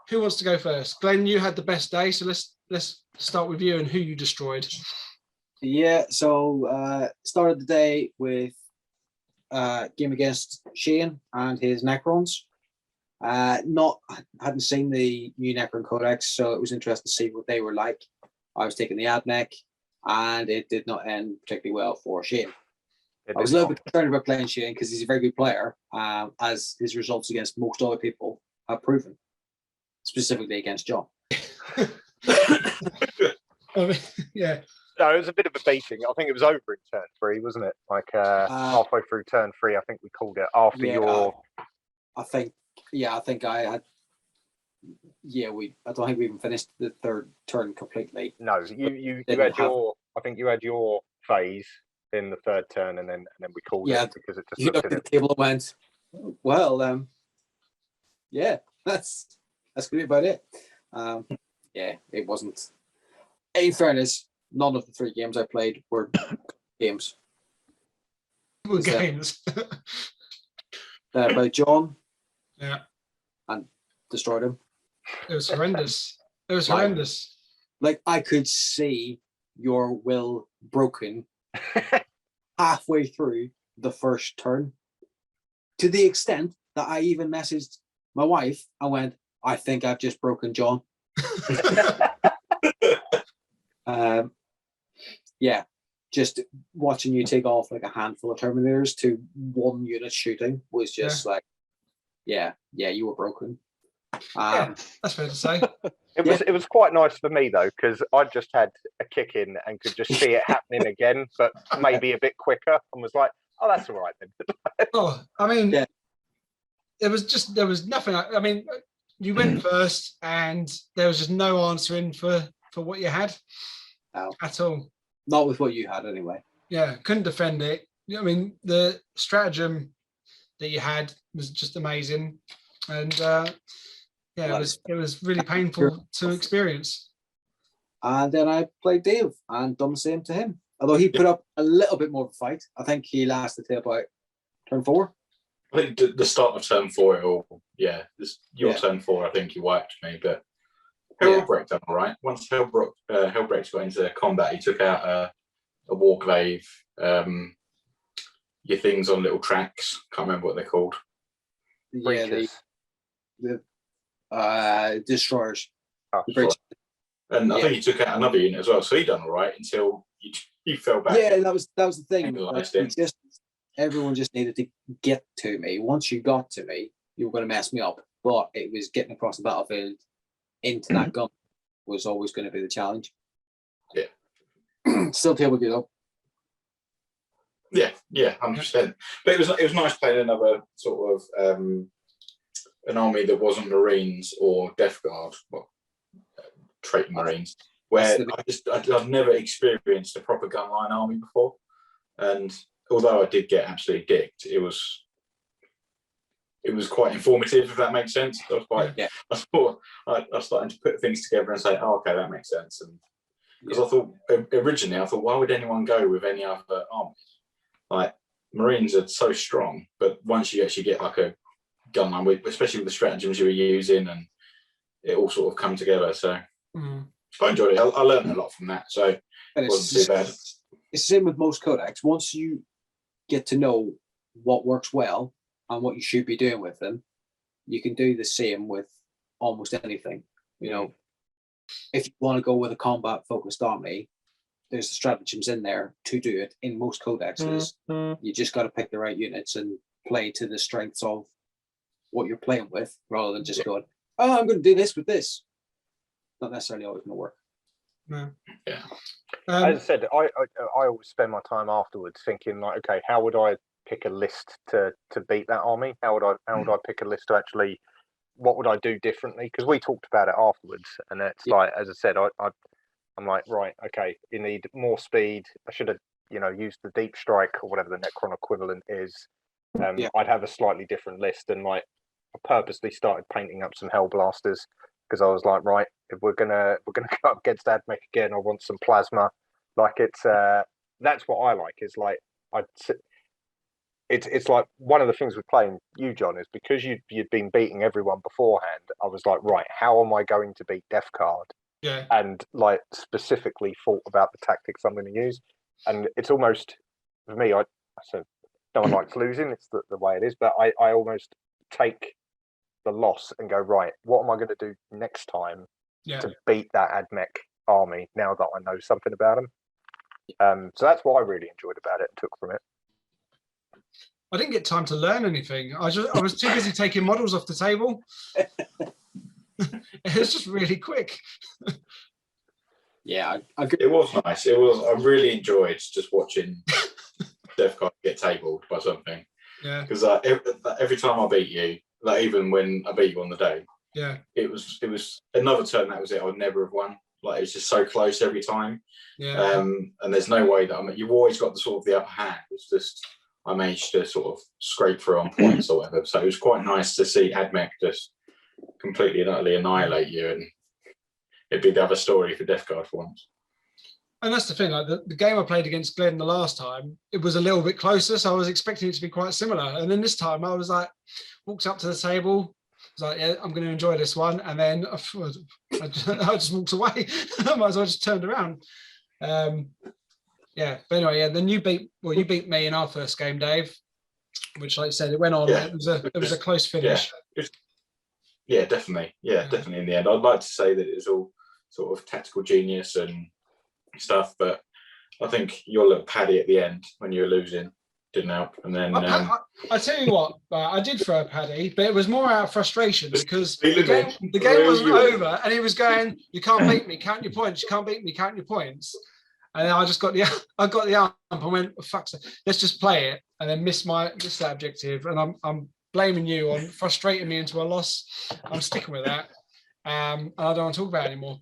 [SPEAKER 2] who wants to go first? Glenn, you had the best day, so let's start with you and who you destroyed.
[SPEAKER 6] Yeah, so started the day with game against Shane and his Necrons. Hadn't seen the new Necron Codex, so it was interesting to see what they were like. I was taking the Adnec, and it did not end particularly well for Shane. I was a little bit concerned about playing Shane because he's a very good player, as his results against most other people have proven, specifically against John.
[SPEAKER 2] Yeah.
[SPEAKER 5] No, it was a bit of a beating. I think it was over in turn 3, wasn't it? Like halfway through turn 3, I think we called it after your.
[SPEAKER 6] I think I had. Yeah, I don't think we even finished the third turn completely.
[SPEAKER 5] No, you had your. I think you had your phase in the third turn, and then we called it because it just looked at
[SPEAKER 6] the table and went, well, yeah, that's gonna be about it. Yeah, it wasn't. In fairness, none of the 3 games I played were games.
[SPEAKER 2] Were games.
[SPEAKER 6] Then I played John.
[SPEAKER 2] Yeah.
[SPEAKER 6] And destroyed him.
[SPEAKER 2] It was horrendous. It was horrendous.
[SPEAKER 6] Like I could see your will broken halfway through the first turn, to the extent that I even messaged my wife and went, I think I've just broken John. Yeah, just watching you take off like a handful of Terminators to 1 unit shooting was just like, yeah, you were broken.
[SPEAKER 2] Yeah, that's fair to say.
[SPEAKER 5] It was quite nice for me though, because I just had a kick in and could just see it happening again, but maybe a bit quicker, and was like, oh, that's all right then.
[SPEAKER 2] Oh, I mean, there was nothing. I mean, you went first, and there was just no answering for what you had at all.
[SPEAKER 6] Not with what you had, anyway.
[SPEAKER 2] Yeah, couldn't defend it. I mean, the stratagem that you had was just amazing, and it was really painful to experience.
[SPEAKER 6] And then I played Dave and done the same to him. Although he put up a little bit more of a fight. I think he lasted till about turn 4.
[SPEAKER 3] I think the start of turn 4, your turn 4, I think he wiped me, but Hellbrecht done all right. Once Hellbrecht got into combat, he took out a warglaive, your things on little tracks. Can't remember what they're called.
[SPEAKER 6] Yeah, the destroyers.
[SPEAKER 3] Oh, and I think he took out another unit as well, so he done all right until he fell back.
[SPEAKER 6] Yeah, that was the thing. Everyone just needed to get to me. Once you got to me, you were going to mess me up. But it was getting across the battlefield into that gun was always going to be the challenge.
[SPEAKER 3] Yeah.
[SPEAKER 6] Still table good up.
[SPEAKER 3] Yeah, 100%. But it was nice playing another sort of an army that wasn't Marines or Death Guard, trait Marines, where I've never experienced a proper gunline army before, and although I did get absolutely dicked, it was quite informative, if that makes sense. I was starting to put things together and say, oh, okay, that makes sense. And because I thought originally, why would anyone go with any other army? Like Marines are so strong, but once you actually get like a gunline, especially with the stratagems you were using, and it all sort of come together. So I enjoyed it. I learned a lot from that. So it wasn't too bad.
[SPEAKER 6] It's the same with most codex. Once you get to know what works well and what you should be doing with them, you can do the same with almost anything. You know, if you want to go with a combat focused army, there's the stratagems in there to do it in most codexes. You just got to pick the right units and play to the strengths of what you're playing with, rather than just going, oh, I'm going to do this with this. Not necessarily always going to work.
[SPEAKER 2] No.
[SPEAKER 3] Yeah.
[SPEAKER 5] As I said, I always spend my time afterwards thinking like, okay, how would I pick a list to beat that army? How would I pick a list to actually? What would I do differently? Because we talked about it afterwards, and it's like, as I said, I'm like, right, okay, you need more speed. I should have, used the deep strike or whatever the Necron equivalent is. I'd have a slightly different list, and like, I purposely started painting up some Hellblasters because I was like, right, if we're gonna go up against Admech again, I want some plasma. Like it's that's what I like. Is like it's like one of the things with playing you, John, is because you'd been beating everyone beforehand. I was like, right, how am I going to beat Death Guard?
[SPEAKER 2] Yeah.
[SPEAKER 5] And like specifically thought about the tactics I'm going to use. And it's almost, for me, I said no one likes losing. It's the way it is. But I almost take the loss and go, right, what am I going to do next time to beat that Admech army now that I know something about them? So that's what I really enjoyed about it and took from it.
[SPEAKER 2] I didn't get time to learn anything. I was too busy taking models off the table. It was just really quick.
[SPEAKER 6] Yeah,
[SPEAKER 3] it was nice. I really enjoyed just watching Death Guard get tabled by something.
[SPEAKER 2] Yeah.
[SPEAKER 3] Because every time I beat you, like even when I beat you on the day, it was another turn. That was it. I would never have won. Like it was just so close every time.
[SPEAKER 2] Yeah.
[SPEAKER 3] And there's no way that you've always got the sort of the upper hand. It's just I managed to sort of scrape through on points or whatever. So it was quite nice to see Admech just completely and utterly annihilate you, and it'd be the other story for Death Guard for once.
[SPEAKER 2] And that's the thing, like the game I played against Glenn the last time, it was a little bit closer, so I was expecting it to be quite similar. And then this time I was like, walked up to the table, was like, yeah, I'm going to enjoy this one. And then I just walked away. I might as well just turned around. But anyway, then you beat me in our first game, Dave, which, like I said, it went on. Yeah. It was a close finish.
[SPEAKER 3] Yeah, definitely. Yeah, definitely in the end. I'd like to say that it was all sort of tactical genius and stuff, but I think your little paddy at the end when you were losing didn't help. And then
[SPEAKER 2] I tell you what, I did throw a paddy, but it was more out of frustration because the game wasn't over, and he was going, "You can't beat me, count your points. You can't beat me, count your points." And then I got the arm. I went, oh, fuck, let's just play it, and then missed that objective. And I'm blaming you on frustrating me into a loss. I'm sticking with that. And I don't want to talk about it anymore.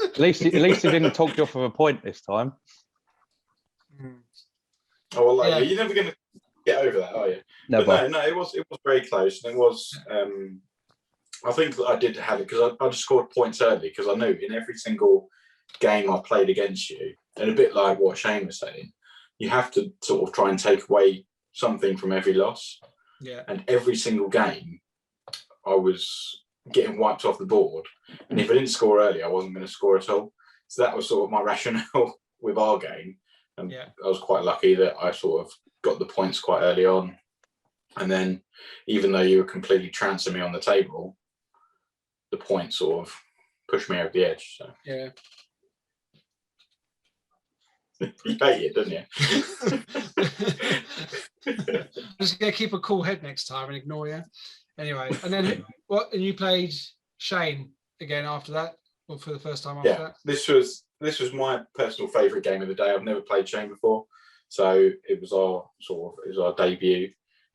[SPEAKER 4] At least he didn't talk you off of a point this time.
[SPEAKER 3] Oh well, you're never going to get over that, are you?
[SPEAKER 4] Never.
[SPEAKER 3] But no, it was very close, and it was. I think that I did have it because I just scored points early because I knew in every single game I played against you, and a bit like what Shane was saying, you have to sort of try and take away something from every loss.
[SPEAKER 2] Yeah.
[SPEAKER 3] And every single game, I was getting wiped off the board. And if I didn't score early, I wasn't going to score at all. So that was sort of my rationale with our game. And I was quite lucky that I sort of got the points quite early on. And then even though you were completely trouncing me on the table, the points sort of pushed me over the edge. So.
[SPEAKER 2] Yeah.
[SPEAKER 3] You hate it, don't you?
[SPEAKER 2] I'm just gonna keep a cool head next time and ignore you. Anyway, and then what? And you played Shane again after that, or for the first time after that?
[SPEAKER 3] This was my personal favourite game of the day. I've never played Shane before, so it was our debut,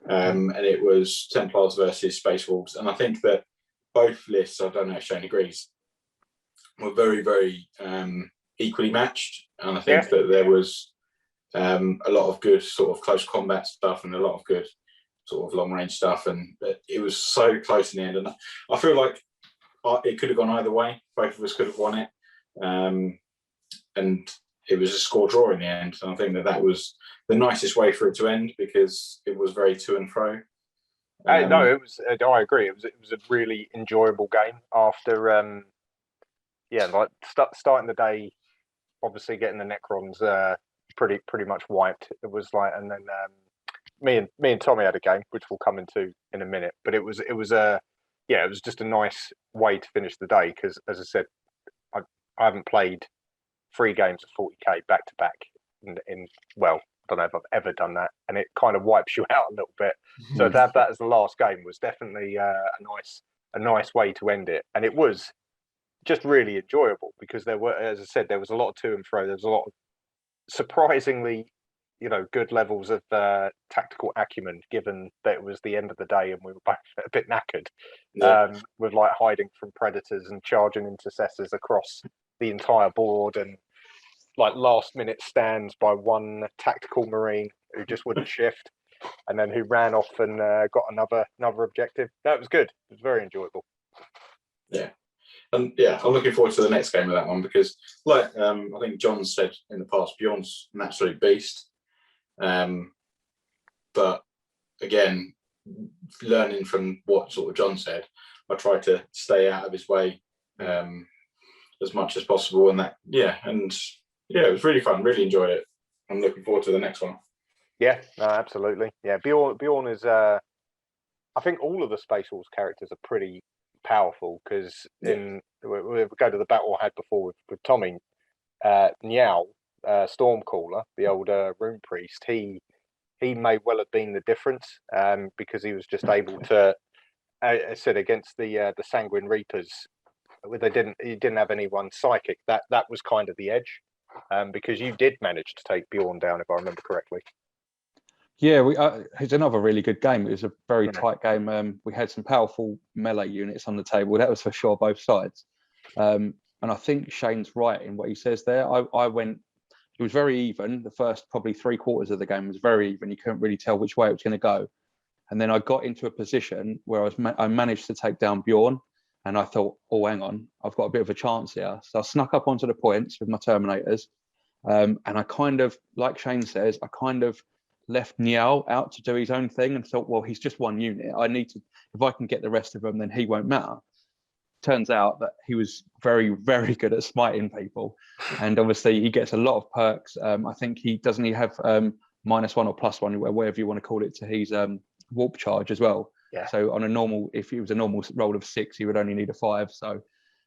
[SPEAKER 3] and it was Templars versus Space Wolves. And I think that both lists, I don't know if Shane agrees, were very, very equally matched. And I think that there was a lot of good sort of close combat stuff and a lot of good sort of long range stuff. And it was so close in the end. And I feel like it could have gone either way. Both of us could have won it. And it was a score draw in the end. And I think that was the nicest way for it to end because it was very to and fro.
[SPEAKER 5] No, it was. I agree. It was a really enjoyable game after. Like starting the day, obviously getting the Necrons pretty much wiped. It was like, and then me and Tommy had a game, which we'll come into in a minute. But it was just a nice way to finish the day because, as I said, I haven't played 3 games of 40k back to back in well, I don't know if I've ever done that, and it kind of wipes you out a little bit. So to have that as the last game was definitely a nice way to end it, and it was just really enjoyable because there were, as I said, there was a lot of to and fro. There was a lot of surprisingly, good levels of tactical acumen, given that it was the end of the day and we were both a bit knackered, with like hiding from predators and charging intercessors across the entire board, and like last minute stands by one tactical marine who just wouldn't shift, and then who ran off and got another objective. That was good. It was very enjoyable.
[SPEAKER 3] Yeah. And I'm looking forward to the next game of that one because, like I think John said in the past, Bjorn's an absolute beast. But again, learning from what sort of John said, I try to stay out of his way as much as possible. And it was really fun. Really enjoyed it. I'm looking forward to the next one.
[SPEAKER 5] Yeah, no, absolutely. Yeah, Bjorn is. I think all of the Space Wars characters are pretty powerful because we go to the battle I had before with Tommy, Niall, Stormcaller, the old rune priest. He may well have been the difference because he was just able to. I said against the Sanguine Reapers, he didn't have anyone psychic. That was kind of the edge, because you did manage to take Bjorn down, if I remember correctly.
[SPEAKER 4] Yeah, it's another really good game. It was a very tight game. We had some powerful melee units on the table. That was for sure, both sides. And I think Shane's right in what he says there. I went. It was very even. The first probably 3/4 of the game was very even. You couldn't really tell which way it was going to go. And then I got into a position where I managed to take down Bjorn. And I thought, oh, hang on, I've got a bit of a chance here. So I snuck up onto the points with my Terminators. And I kind of, like Shane says, I kind of left Niall out to do his own thing and thought, well, he's just one unit. I need to, if I can get the rest of them, then he won't matter. Turns out that he was very, very good at smiting people. And obviously he gets a lot of perks. I think he have -1 or +1, whatever you want to call it, to his warp charge as well.
[SPEAKER 5] Yeah.
[SPEAKER 4] So on a normal, if he was a normal roll of 6, he would only need a 5. So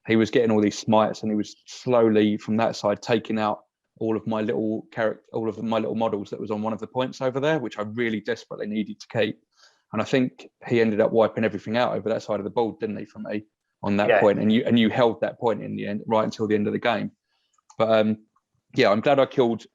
[SPEAKER 4] he was getting all these smites, and he was slowly from that side taking out all of my little models that was on one of the points over there, which I really desperately needed to keep. And I think he ended up wiping everything out over that side of the board, didn't he, for me on that point? And you held that point in the end, right until the end of the game. But I'm glad I killed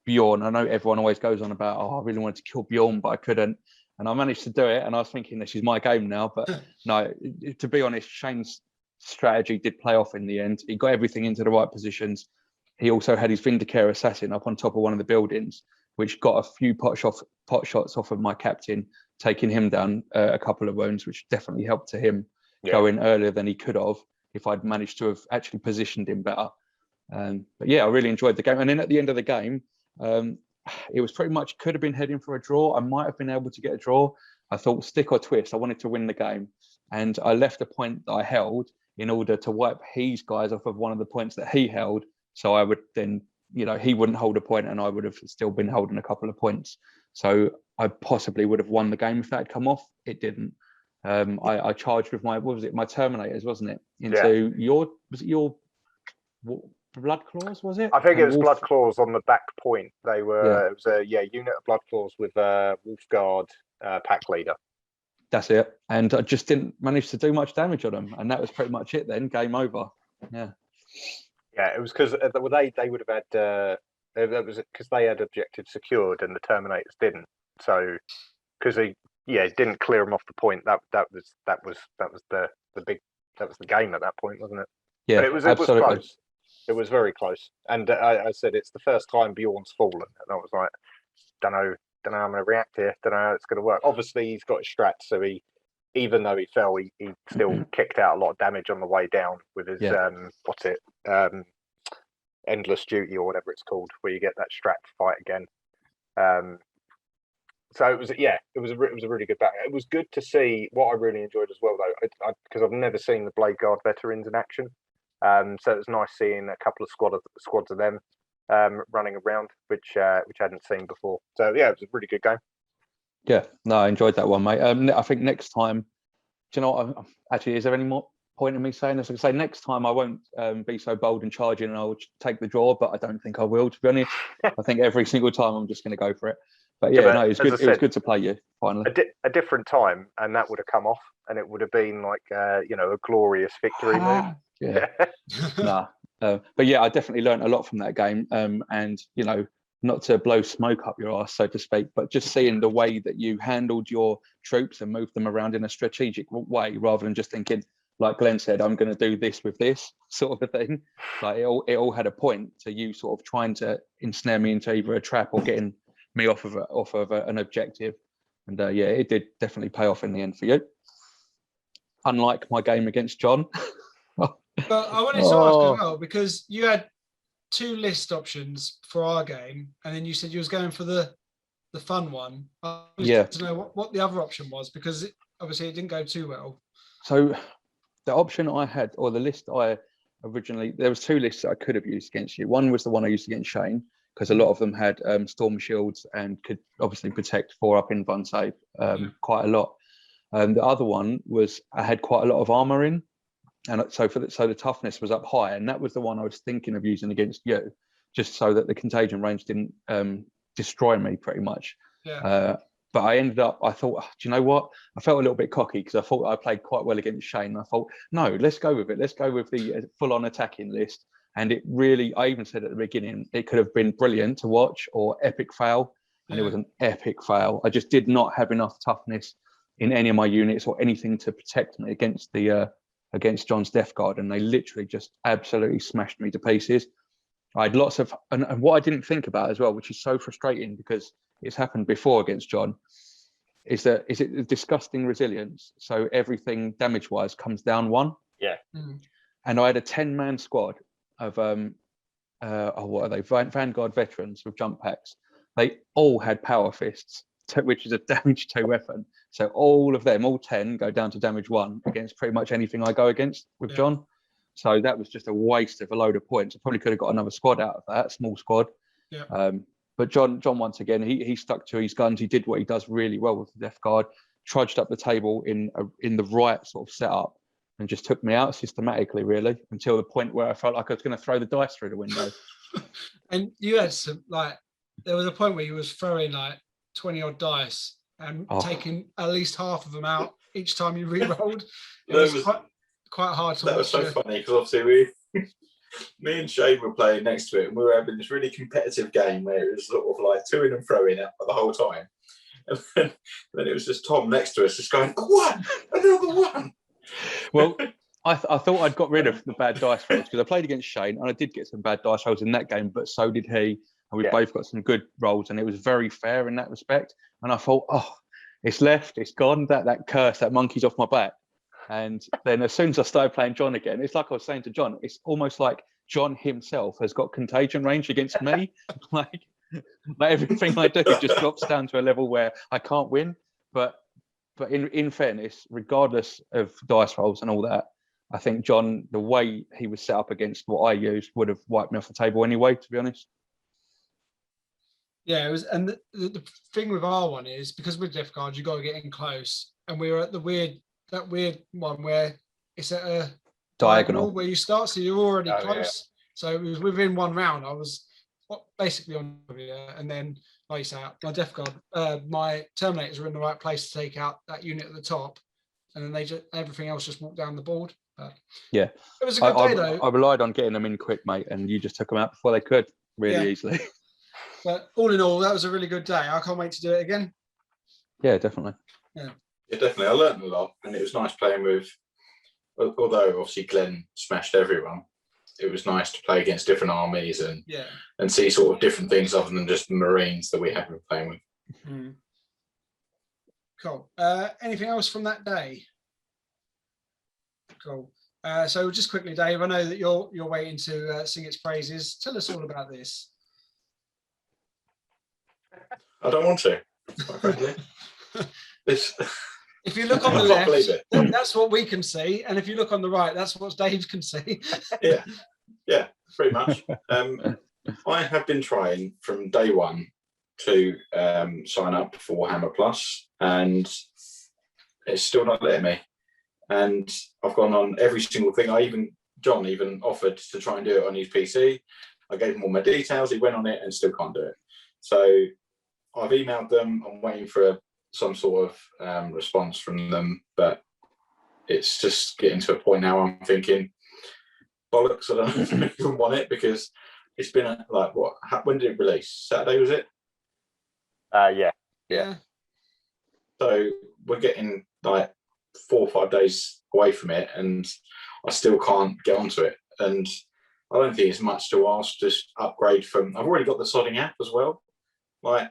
[SPEAKER 4] Bjorn. I know everyone always goes on about, I really wanted to kill Bjorn, but I couldn't. And I managed to do it. And I was thinking, this is my game now. But no, to be honest, Shane's strategy did play off in the end. He got everything into the right positions. He also had his Vindicare Assassin up on top of one of the buildings, which got a few pot shots off of my captain, taking him down a couple of wounds, which definitely helped to him go in earlier than he could have if I'd managed to have actually positioned him better. But yeah, I really enjoyed the game. And then at the end of the game, it was pretty much could have been heading for a draw. I might have been able to get a draw. I thought stick or twist. I wanted to win the game, and I left a point that I held in order to wipe his guys off of one of the points that he held. So I would then, he wouldn't hold a point, and I would have still been holding a couple of points. So I possibly would have won the game if that had come off. It didn't. I charged with my my Terminators, wasn't it? Into your blood claws, was it?
[SPEAKER 5] I think it was blood claws on the back point. They were it was a unit of blood claws with wolf guard pack leader.
[SPEAKER 4] That's it. And I just didn't manage to do much damage on them, and that was pretty much it. Then game over. Yeah. Yeah,
[SPEAKER 5] it was because they would have had that was because they had objectives secured and the Terminators didn't. So because they didn't clear them off the point. That was the game at that point, wasn't it?
[SPEAKER 4] Yeah,
[SPEAKER 5] but it was close. It was very close. And I said it's the first time Bjorn's fallen, and I was like, don't know how I'm going to react here. Don't know how it's going to work. Obviously, he's got his strat, so even though he fell, he still kicked out a lot of damage on the way down with his endless duty or whatever it's called, where you get that strat fight again. So it was a really good battle. It was good to see. What I really enjoyed as well, though, because I've never seen the Blade Guard veterans in action. So it was nice seeing a couple of squads of them running around, which I hadn't seen before. So yeah, it was a really good game.
[SPEAKER 4] Yeah, no, I enjoyed that one, mate. I think next time, do you know what? Actually, is there any more point in me saying this? I can say next time I won't be so bold and charging, and I'll take the draw. But I don't think I will, to be honest. I think every single time I'm just going to go for it. But yeah, no, it's good. It was good to play you finally.
[SPEAKER 5] A different time, and that would have come off, and it would have been like a glorious victory move.
[SPEAKER 4] Yeah, nah. But yeah, I definitely learned a lot from that game. And not to blow smoke up your ass, so to speak, but just seeing the way that you handled your troops and moved them around in a strategic way, rather than just thinking, like Glenn said, I'm going to do this with this sort of a thing. Like it all had a point to you sort of trying to ensnare me into either a trap or getting me off of an objective. And it did definitely pay off in the end for you. Unlike my game against John.
[SPEAKER 2] But I wanted to ask as well, because you had 2 list options for our game, and then you said you was going for the fun one. I wanted to know what the other option was, because obviously it didn't go too well.
[SPEAKER 4] So the option I had, or the list I originally, there was 2 lists that I could have used against you. One was the one I used against Shane, because a lot of them had storm shields and could obviously protect 4 up in Bun Save quite a lot. The other one was I had quite a lot of armor in, and so the toughness was up high, and that was the one I was thinking of using against you, just so that the contagion range didn't destroy me pretty much. But I ended up, I thought, do you know what? I felt a little bit cocky because I thought I played quite well against Shane. I thought, no, let's go with it. Let's go with the full-on attacking list. And it really, I even said at the beginning, it could have been brilliant to watch or epic fail. And it was an epic fail. I just did not have enough toughness in any of my units or anything to protect me against John's Death Guard. And they literally just absolutely smashed me to pieces. I had lots of, and what I didn't think about as well, which is so frustrating because it's happened before against John, is it the disgusting resilience? So everything damage-wise comes down 1.
[SPEAKER 5] Yeah.
[SPEAKER 4] And I had a 10-man squad of what are they? Vanguard veterans with jump packs. They all had power fists, which is a damage 2 weapon. So all of them, all 10, go down to damage 1 against pretty much anything I go against with John. So that was just a waste of a load of points. I probably could have got another squad out of that, small squad.
[SPEAKER 2] Yeah.
[SPEAKER 4] But John once again, he stuck to his guns. He did what he does really well with the Death Guard, trudged up the table in the right sort of setup, and just took me out systematically, really, until the point where I felt like I was going to throw the dice through the window.
[SPEAKER 2] And you had some, there was a point where you was throwing 20 odd dice and taking at least half of them out each time you re-rolled. It was quite hard to watch.
[SPEAKER 3] That was so funny because obviously me and Shane were playing next to it, and we were having this really competitive game where it was sort of like toing and throwing it the whole time. And then it was just Tom next to us just going, another one.
[SPEAKER 4] Well, I thought I'd got rid of the bad dice rolls because I played against Shane and I did get some bad dice rolls in that game, but so did he. And we both got some good rolls, and it was very fair in that respect. And I thought, it's left, it's gone, that curse, that monkey's off my back. And then as soon as I started playing John again, it's like I was saying to John, it's almost like John himself has got contagion range against me. like everything I do just drops down to a level where I can't win. But in fairness, regardless of dice rolls and all that, I think John, the way he was set up against what I used, would have wiped me off the table anyway, to be honest.
[SPEAKER 2] Yeah, it was, and the thing with our one is because with gift cards, you got to get in close, and we were at that weird one where it's at a diagonal where you start, so you're already close. Yeah. So it was within one round. I was basically on here, and then like you say, my death guard, my terminators were in the right place to take out that unit at the top, and then everything else just walked down the board.
[SPEAKER 4] Yeah,
[SPEAKER 2] it was a good day though.
[SPEAKER 4] I relied on getting them in quick, mate, and you just took them out before they could really easily.
[SPEAKER 2] But all in all, that was a really good day. I can't wait to do it again.
[SPEAKER 4] Yeah, definitely.
[SPEAKER 3] Yeah, definitely. I learned a lot, and it was nice playing with. Although obviously Glenn smashed everyone, it was nice to play against different armies and see sort of different things other than just the Marines that we have been playing with.
[SPEAKER 2] Mm. Cool. Anything else from that day? Cool. So just quickly, Dave, I know that you're waiting to sing its praises. Tell us all about this.
[SPEAKER 3] I don't want to.
[SPEAKER 2] If you look on the left, that's what we can see, and if you look on the right, that's what Dave can see.
[SPEAKER 3] yeah, pretty much. I have been trying from day one to sign up for Warhammer Plus, and it's still not letting me. And I've gone on every single thing. John even offered to try and do it on his PC. I gave him all my details. He went on it and still can't do it. So I've emailed them. I'm waiting for some sort of response from them, but it's just getting to a point now I'm thinking, bollocks, I don't even want it, because it's been like, what? When did it release? Saturday, was it?
[SPEAKER 5] Yeah.
[SPEAKER 3] So we're getting like 4 or 5 days away from it, and I still can't get onto it. And I don't think it's much to ask. Just upgrade from. I've already got the sodding app as well. Like,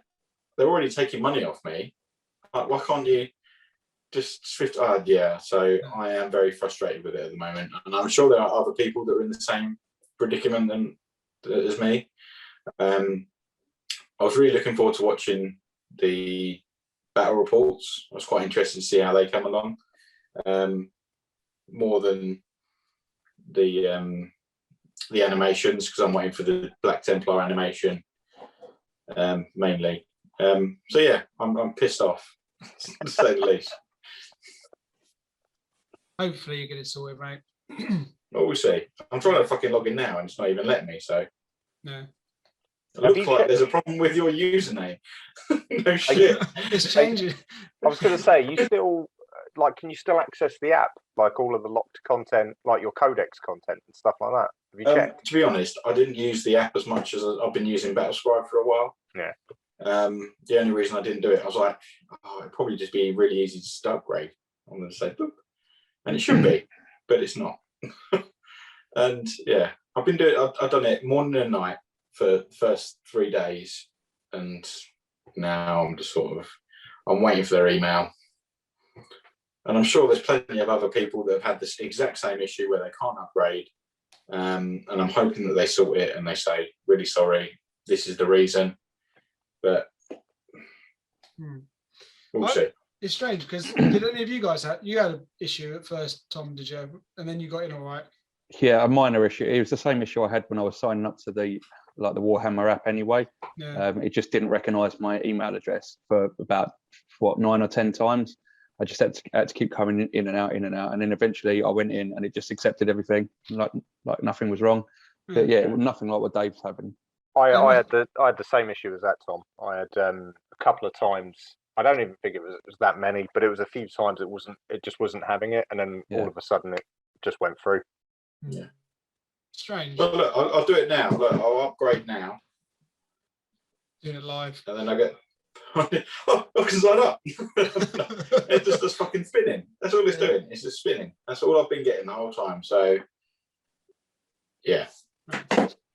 [SPEAKER 3] they're already taking money off me. Like, why can't you just shift? So I am very frustrated with it at the moment, and I'm sure there are other people that are in the same predicament as me. I was really looking forward to watching the battle reports. I was quite interested to see how they come along, more than the animations, because I'm waiting for the Black Templar animation mainly. So yeah, I'm pissed off, to say the least.
[SPEAKER 2] Hopefully you get it sorted, right?
[SPEAKER 3] Well, we'll see. I'm trying to fucking log in now, and it's not even letting me. So
[SPEAKER 2] no.
[SPEAKER 3] It looks like there's a problem with your username. No shit.
[SPEAKER 2] It's changing.
[SPEAKER 5] I was going to say, you still can you still access the app, like all of the locked content, like your codex content and stuff like that? Have you checked?
[SPEAKER 3] To be honest, I didn't use the app as much as I've been using Battlescribe for a while.
[SPEAKER 5] Yeah.
[SPEAKER 3] The only reason I didn't do it, I was like, it'd probably just be really easy to upgrade. I'm going to say, boop. And it should be, but it's not. And yeah, I've done it morning and night for the first 3 days, and now I'm just I'm waiting for their email. And I'm sure there's plenty of other people that have had this exact same issue where they can't upgrade. And I'm hoping that they sort it and they say, really sorry, this is the reason. But we'll see.
[SPEAKER 2] It's strange because did any of you guys had an issue at first, Tom? Did you? And then you got in all right?
[SPEAKER 4] Yeah, a minor issue. It was the same issue I had when I was signing up to the Warhammer app anyway.
[SPEAKER 2] Yeah.
[SPEAKER 4] It just didn't recognise my email address for about 9 or 10 times. I just had to keep coming in and out, and then eventually I went in and it just accepted everything, like nothing was wrong. But yeah, nothing like what Dave's having.
[SPEAKER 5] I had the same issue as that, Tom. I had a couple of times. I don't even think it was that many, but it was a few times it just wasn't having it, and then all of a sudden it just went through.
[SPEAKER 3] Yeah.
[SPEAKER 2] Strange.
[SPEAKER 3] Well, look, I'll do it now. Look, I'll upgrade now.
[SPEAKER 2] Doing it live.
[SPEAKER 3] And then I get, I can sign up. It's just fucking spinning. That's all it's doing. It's just spinning. That's all I've been getting the whole time. So, yeah.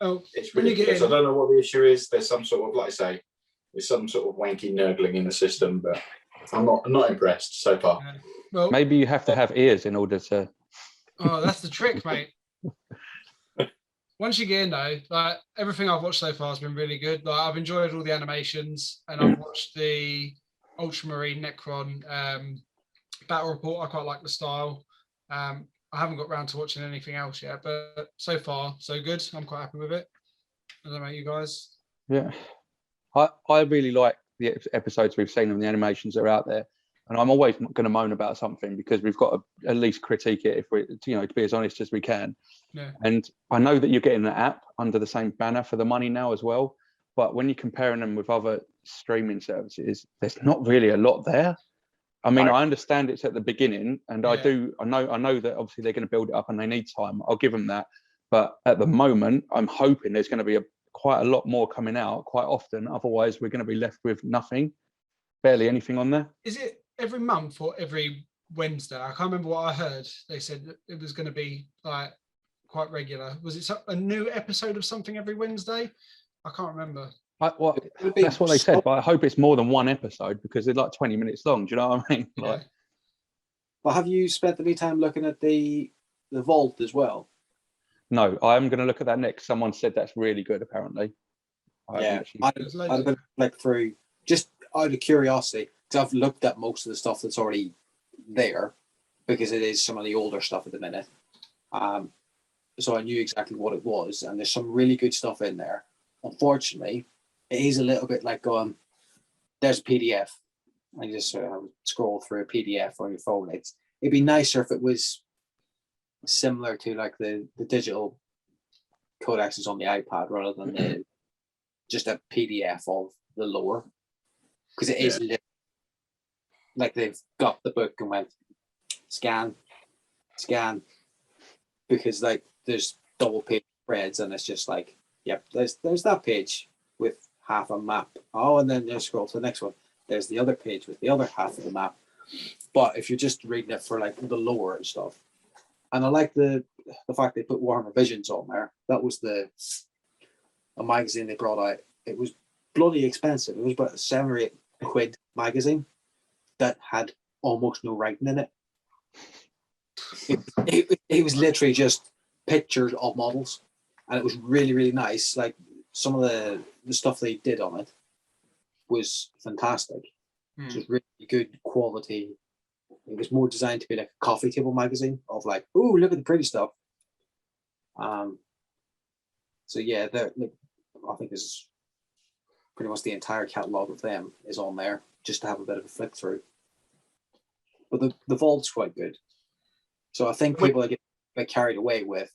[SPEAKER 2] Oh,
[SPEAKER 3] it's ridiculous. I don't know what the issue is. There's some sort of, like I say, there's some sort of wanky nurgling in the system, but I'm not impressed so far.
[SPEAKER 2] Well,
[SPEAKER 4] maybe you have to have ears in order to.
[SPEAKER 2] Oh, that's the trick, mate. once you get in though, like everything I've watched so far has been really good. Like I've enjoyed all the animations, and I've watched the Ultramarine Necron battle report. I quite like the style. I haven't got round to watching anything else yet, but so far so good. I'm quite happy with it. I don't know about you guys.
[SPEAKER 4] Yeah, I really like the episodes we've seen and the animations that are out there. And I'm always going to moan about something because we've got to at least critique it if we, to be as honest as we can.
[SPEAKER 2] Yeah.
[SPEAKER 4] And I know that you're getting the app under the same banner for the money now as well. But when you're comparing them with other streaming services, there's not really a lot there. I mean, I understand it's at the beginning, and I know that obviously they're going to build it up and they need time. I'll give them that. But at the moment, I'm hoping there's going to be quite a lot more coming out quite often. Otherwise, we're going to be left with nothing, barely anything on there.
[SPEAKER 2] Is it every month or every Wednesday? I can't remember what I heard. They said that it was going to be like quite regular. Was it a new episode of something every Wednesday? I can't remember.
[SPEAKER 4] That's what they said, but I hope it's more than one episode because they're like 20 minutes long. Do you know what I mean?
[SPEAKER 2] Yeah.
[SPEAKER 6] But have you spent any time looking at the vault as well?
[SPEAKER 4] No, I am going to look at that next. Someone said that's really good, apparently.
[SPEAKER 6] I'd been like through just out of curiosity, because I've looked at most of the stuff that's already there, because it is some of the older stuff at the minute. So I knew exactly what it was, and there's some really good stuff in there. Unfortunately, it is a little bit like going, there's a PDF. I just scroll through a PDF on your phone. It'd be nicer if it was similar to like the digital codexes on the iPad rather than just a PDF of the lore, because it is like they've got the book and went scan, because like there's double page spreads and it's just like, yep, there's that page with half a map. Oh, and then you scroll to the next one. There's the other page with the other half of the map. But if you're just reading it for like the lore and stuff, and I like the fact they put Warhammer Visions on there. That was a magazine they brought out. It was bloody expensive. It was about £7 or £8 magazine that had almost no writing in it. It was literally just pictures of models, and it was really, really nice. Like some of the stuff they did on it was fantastic. It was really good quality. It was more designed to be like a coffee table magazine of like, oh, look at the pretty stuff. So yeah, I think there's pretty much the entire catalog of them is on there just to have a bit of a flick through. But the vault's quite good. So I think people get carried away with,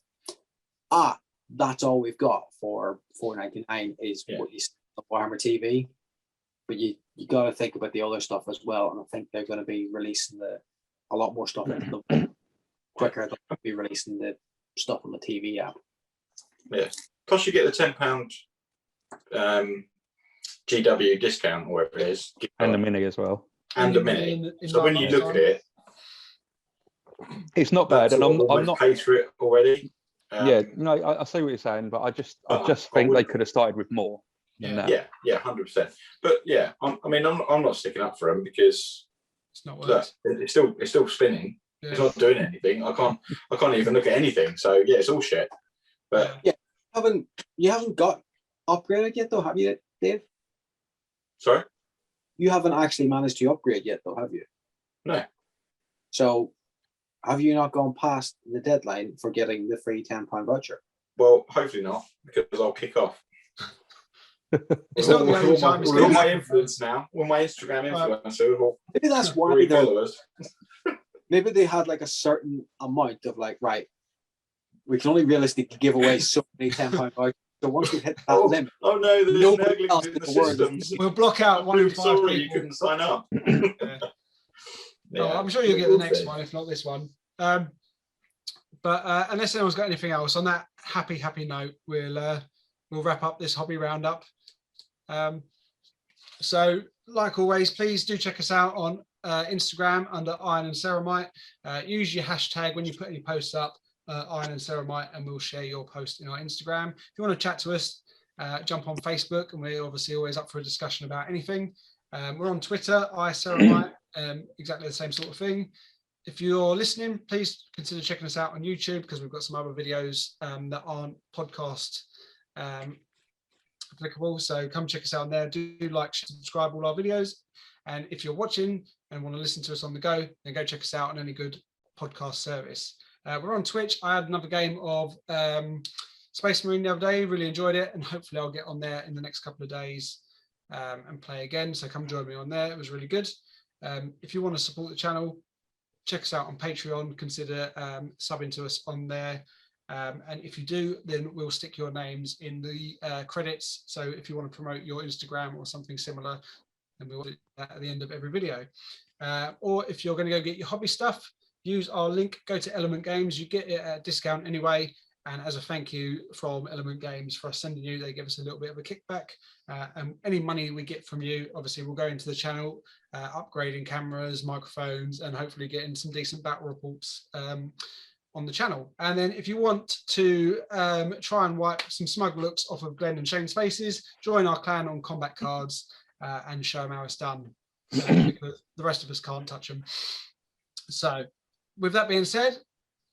[SPEAKER 6] that's all we've got for $4.99 is what you see on Warhammer TV. But you got to think about the other stuff as well, and I think they're going to be releasing a lot more stuff into the vault quicker than they'll be releasing the stuff on the TV app.
[SPEAKER 3] Yeah. Plus you get the £10 GW discount or whatever it is.
[SPEAKER 4] And the mini as well.
[SPEAKER 3] And the mini. So when you look at it,
[SPEAKER 4] it's not bad, and I'm not
[SPEAKER 3] paid for it already.
[SPEAKER 4] I see what you're saying, but I just think they could have started with more.
[SPEAKER 3] Yeah, 100%. But yeah, I'm not sticking up for them because
[SPEAKER 2] it's not worth
[SPEAKER 3] it's still spinning. Yeah. It's not doing anything. I can't even look at anything. So yeah, it's all shit. But
[SPEAKER 6] you haven't got upgraded yet, though, have you, Dave?
[SPEAKER 3] Sorry,
[SPEAKER 6] you haven't actually managed to upgrade yet, though, have you?
[SPEAKER 3] No.
[SPEAKER 6] So, have you not gone past the deadline for getting the free £10 voucher?
[SPEAKER 3] Well, hopefully not, because I'll kick off.
[SPEAKER 2] It's not the only time.
[SPEAKER 3] All my influence now. All my Instagram influencer.
[SPEAKER 6] Maybe that's why followers. Maybe they had like a certain amount of like, right, we can only realistically give away so many £10 vouchers. So once we hit that limit,
[SPEAKER 3] no, there's nobody else in the systems.
[SPEAKER 2] We'll block out 1 in 5
[SPEAKER 3] sorry,
[SPEAKER 2] people.
[SPEAKER 3] You couldn't sign up.
[SPEAKER 2] I'm sure you'll get the next one, if not this one. But unless anyone's got anything else, on that happy note, we'll wrap up this hobby roundup. So, like always, please do check us out on Instagram under Iron and Ceramite. Use your hashtag when you put any posts up, Iron and Ceramite, and we'll share your post in our Instagram. If you want to chat to us, jump on Facebook, and we're obviously always up for a discussion about anything. We're on Twitter, iCeramite, exactly the same sort of thing. if you're listening, please consider checking us out on YouTube, because we've got some other videos that aren't podcast applicable. So come check us out there. Do like, subscribe all our videos. And if you're watching and want to listen to us on the go, then go check us out on any good podcast service. We're on Twitch. I had another game of Space Marine the other day. Really enjoyed it, and hopefully I'll get on there in the next couple of days and play again. So come join me on there. It was really good. If you want to support the channel, check us out on Patreon. Consider subbing to us on there. And if you do, then we'll stick your names in the credits. So if you want to promote your Instagram or something similar, then we'll do that at the end of every video. Or if you're going to go get your hobby stuff, use our link, go to Element Games. You get it at a discount anyway. And as a thank you from Element Games for us sending you, they give us a little bit of a kickback. And any money we get from you, obviously, will go into the channel, upgrading cameras, microphones, and hopefully getting some decent battle reports on the channel. And then if you want to try and wipe some smug looks off of Glenn and Shane's faces, join our clan on combat cards and show them how it's done, because the rest of us can't touch them. So with that being said,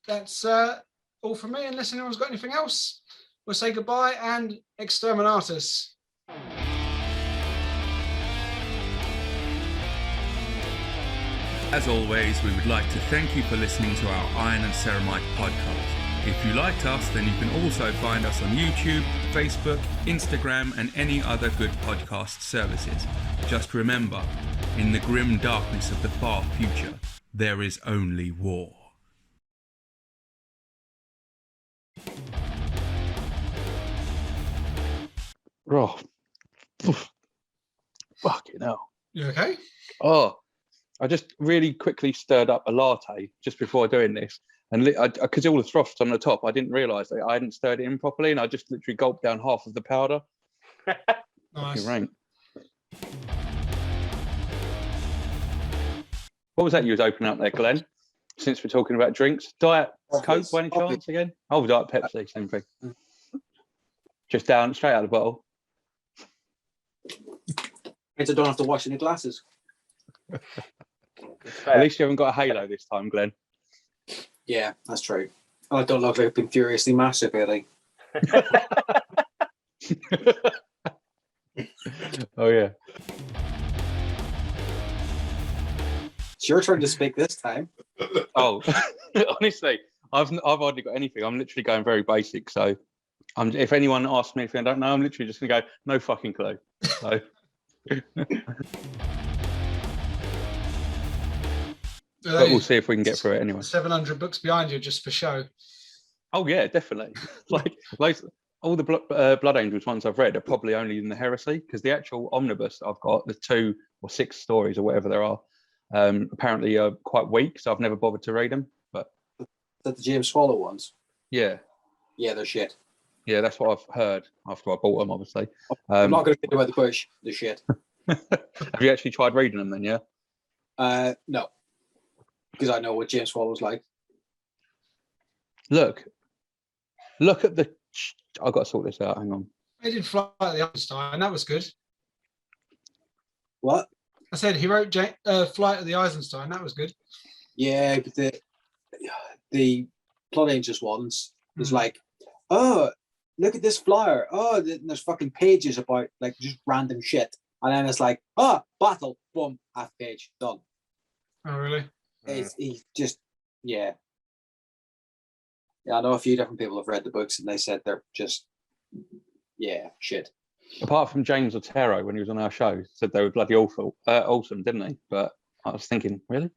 [SPEAKER 2] that's all from me. Unless anyone's got anything else, we'll say goodbye and exterminatus.
[SPEAKER 1] As always, we would like to thank you for listening to our Iron and Ceramite podcast. If you liked us, then you can also find us on YouTube, Facebook, Instagram, and any other good podcast services. Just remember, in the grim darkness of the far future, there is only war.
[SPEAKER 4] Oh, fucking hell.
[SPEAKER 2] You okay?
[SPEAKER 4] Oh, I just really quickly stirred up a latte just before doing this. And because all the froth's on the top, I didn't realise that I hadn't stirred it in properly. And I just literally gulped down half of the powder.
[SPEAKER 2] Nice.
[SPEAKER 4] Rank. What was that you was opening up there, Glenn? Since we're talking about drinks. Diet Coke by any chance again? Oh, Diet Pepsi, same thing. Just down, straight out of the bottle.
[SPEAKER 6] Means I don't have to wash any glasses.
[SPEAKER 4] At least you haven't got a halo this time, Glenn.
[SPEAKER 6] Yeah, that's true. I don't look like I've been furiously masturbating.
[SPEAKER 4] Oh yeah.
[SPEAKER 6] It's your turn to speak this time.
[SPEAKER 4] Oh, honestly, I've hardly got anything. I'm literally going very basic. So, if anyone asks me anything I don't know, I'm literally just gonna go, no fucking clue. So. But we'll see if we can get through it anyway.
[SPEAKER 2] 700 books behind you just for show.
[SPEAKER 4] Oh yeah, definitely. like all the Blood Angels ones I've read are probably only in the Heresy, because the actual omnibus I've got, the 2 or 6 stories or whatever there are, apparently are quite weak, so I've never bothered to read them. But
[SPEAKER 6] That the James Swallow ones?
[SPEAKER 4] yeah,
[SPEAKER 6] Yeah, they're shit.
[SPEAKER 4] yeah, that's what I've heard after I bought them, obviously.
[SPEAKER 6] I'm not going to get about the bush. They're shit.
[SPEAKER 4] Have you actually tried reading them then? Yeah.
[SPEAKER 6] No, because I know what James Swallow's like.
[SPEAKER 4] Look at the. I've got to sort this out. Hang on.
[SPEAKER 2] He did Flight of the Eisenstein. That was good.
[SPEAKER 6] What?
[SPEAKER 2] I said he wrote Flight of the Eisenstein. That was good.
[SPEAKER 6] Yeah, but the Blood Angels ones is like, oh, look at this flyer. Oh, there's fucking pages about like just random shit. And then it's like, oh, battle, boom, half page, done.
[SPEAKER 2] Oh, really?
[SPEAKER 6] He's just, yeah. Yeah, I know a few different people have read the books and they said they're just, yeah, shit.
[SPEAKER 4] Apart from James Otero, when he was on our show, said they were bloody awful, awesome, didn't they? But I was thinking, really?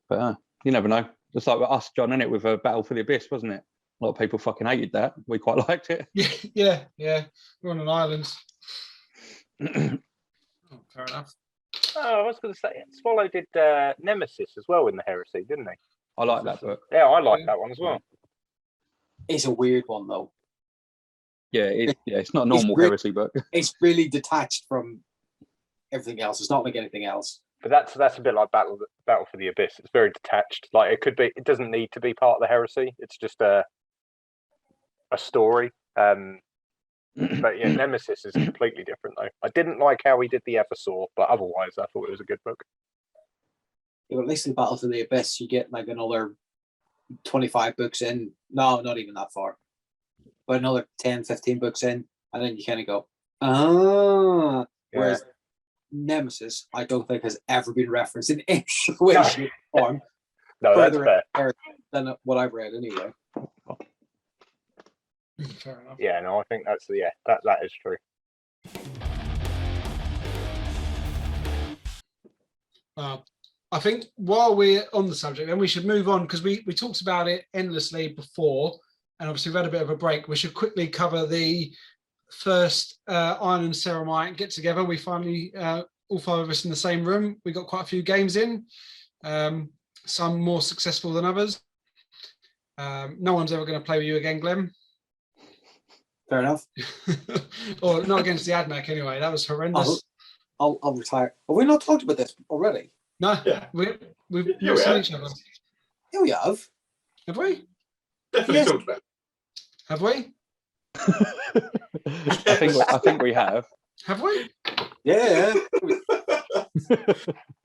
[SPEAKER 4] But you never know. Just like with us, John, innit, with a Battle for the Abyss, wasn't it? A lot of people fucking hated that. We quite liked it.
[SPEAKER 2] Yeah. We're on an island. Oh, fair enough.
[SPEAKER 5] Oh, I was going to say, Swallow did Nemesis as well in the Heresy, didn't he?
[SPEAKER 4] I like that book.
[SPEAKER 5] Yeah, I like that one as well.
[SPEAKER 6] It's a weird one though.
[SPEAKER 4] Yeah, it's not a normal Heresy book.
[SPEAKER 6] It's really detached from everything else. It's not like anything else.
[SPEAKER 5] But that's a bit like Battle for the Abyss. It's very detached. Like it doesn't need to be part of the Heresy. It's just a story. But yeah, Nemesis is completely different though. I didn't like how he did the Eversaw, but otherwise I thought it was a good book.
[SPEAKER 6] Yeah, but at least in Battle to the Abyss, you get like another 25 books in. No, not even that far. But another 10, 15 books in, and then you kind of go, ah.
[SPEAKER 5] Yeah.
[SPEAKER 6] Whereas Nemesis, I don't think has ever been referenced in any way, shape, or form.
[SPEAKER 5] No, that's
[SPEAKER 6] Further
[SPEAKER 5] fair.
[SPEAKER 6] than what I've read anyway.
[SPEAKER 2] Fair enough.
[SPEAKER 5] Yeah, no, I think that's that is true.
[SPEAKER 2] I think while we're on the subject, then we should move on because we talked about it endlessly before, and obviously we've had a bit of a break. We should quickly cover the first Iron and Ceramite get together. We finally, all five of us in the same room. We got quite a few games in, some more successful than others. No one's ever going to play with you again, Glenn.
[SPEAKER 6] Fair enough.
[SPEAKER 2] Or not against the AdMac anyway. That was horrendous.
[SPEAKER 6] I'll retire. Have we not talked about this already?
[SPEAKER 2] No,
[SPEAKER 3] Yeah.
[SPEAKER 2] we've
[SPEAKER 3] Yeah,
[SPEAKER 2] not
[SPEAKER 3] we
[SPEAKER 2] seen
[SPEAKER 3] have.
[SPEAKER 2] each other.
[SPEAKER 6] Yeah, we have.
[SPEAKER 2] Have we?
[SPEAKER 3] Definitely
[SPEAKER 6] Yes.
[SPEAKER 3] talked about
[SPEAKER 2] Have we?
[SPEAKER 4] I think we have.
[SPEAKER 2] Have we?
[SPEAKER 6] Yeah.
[SPEAKER 2] We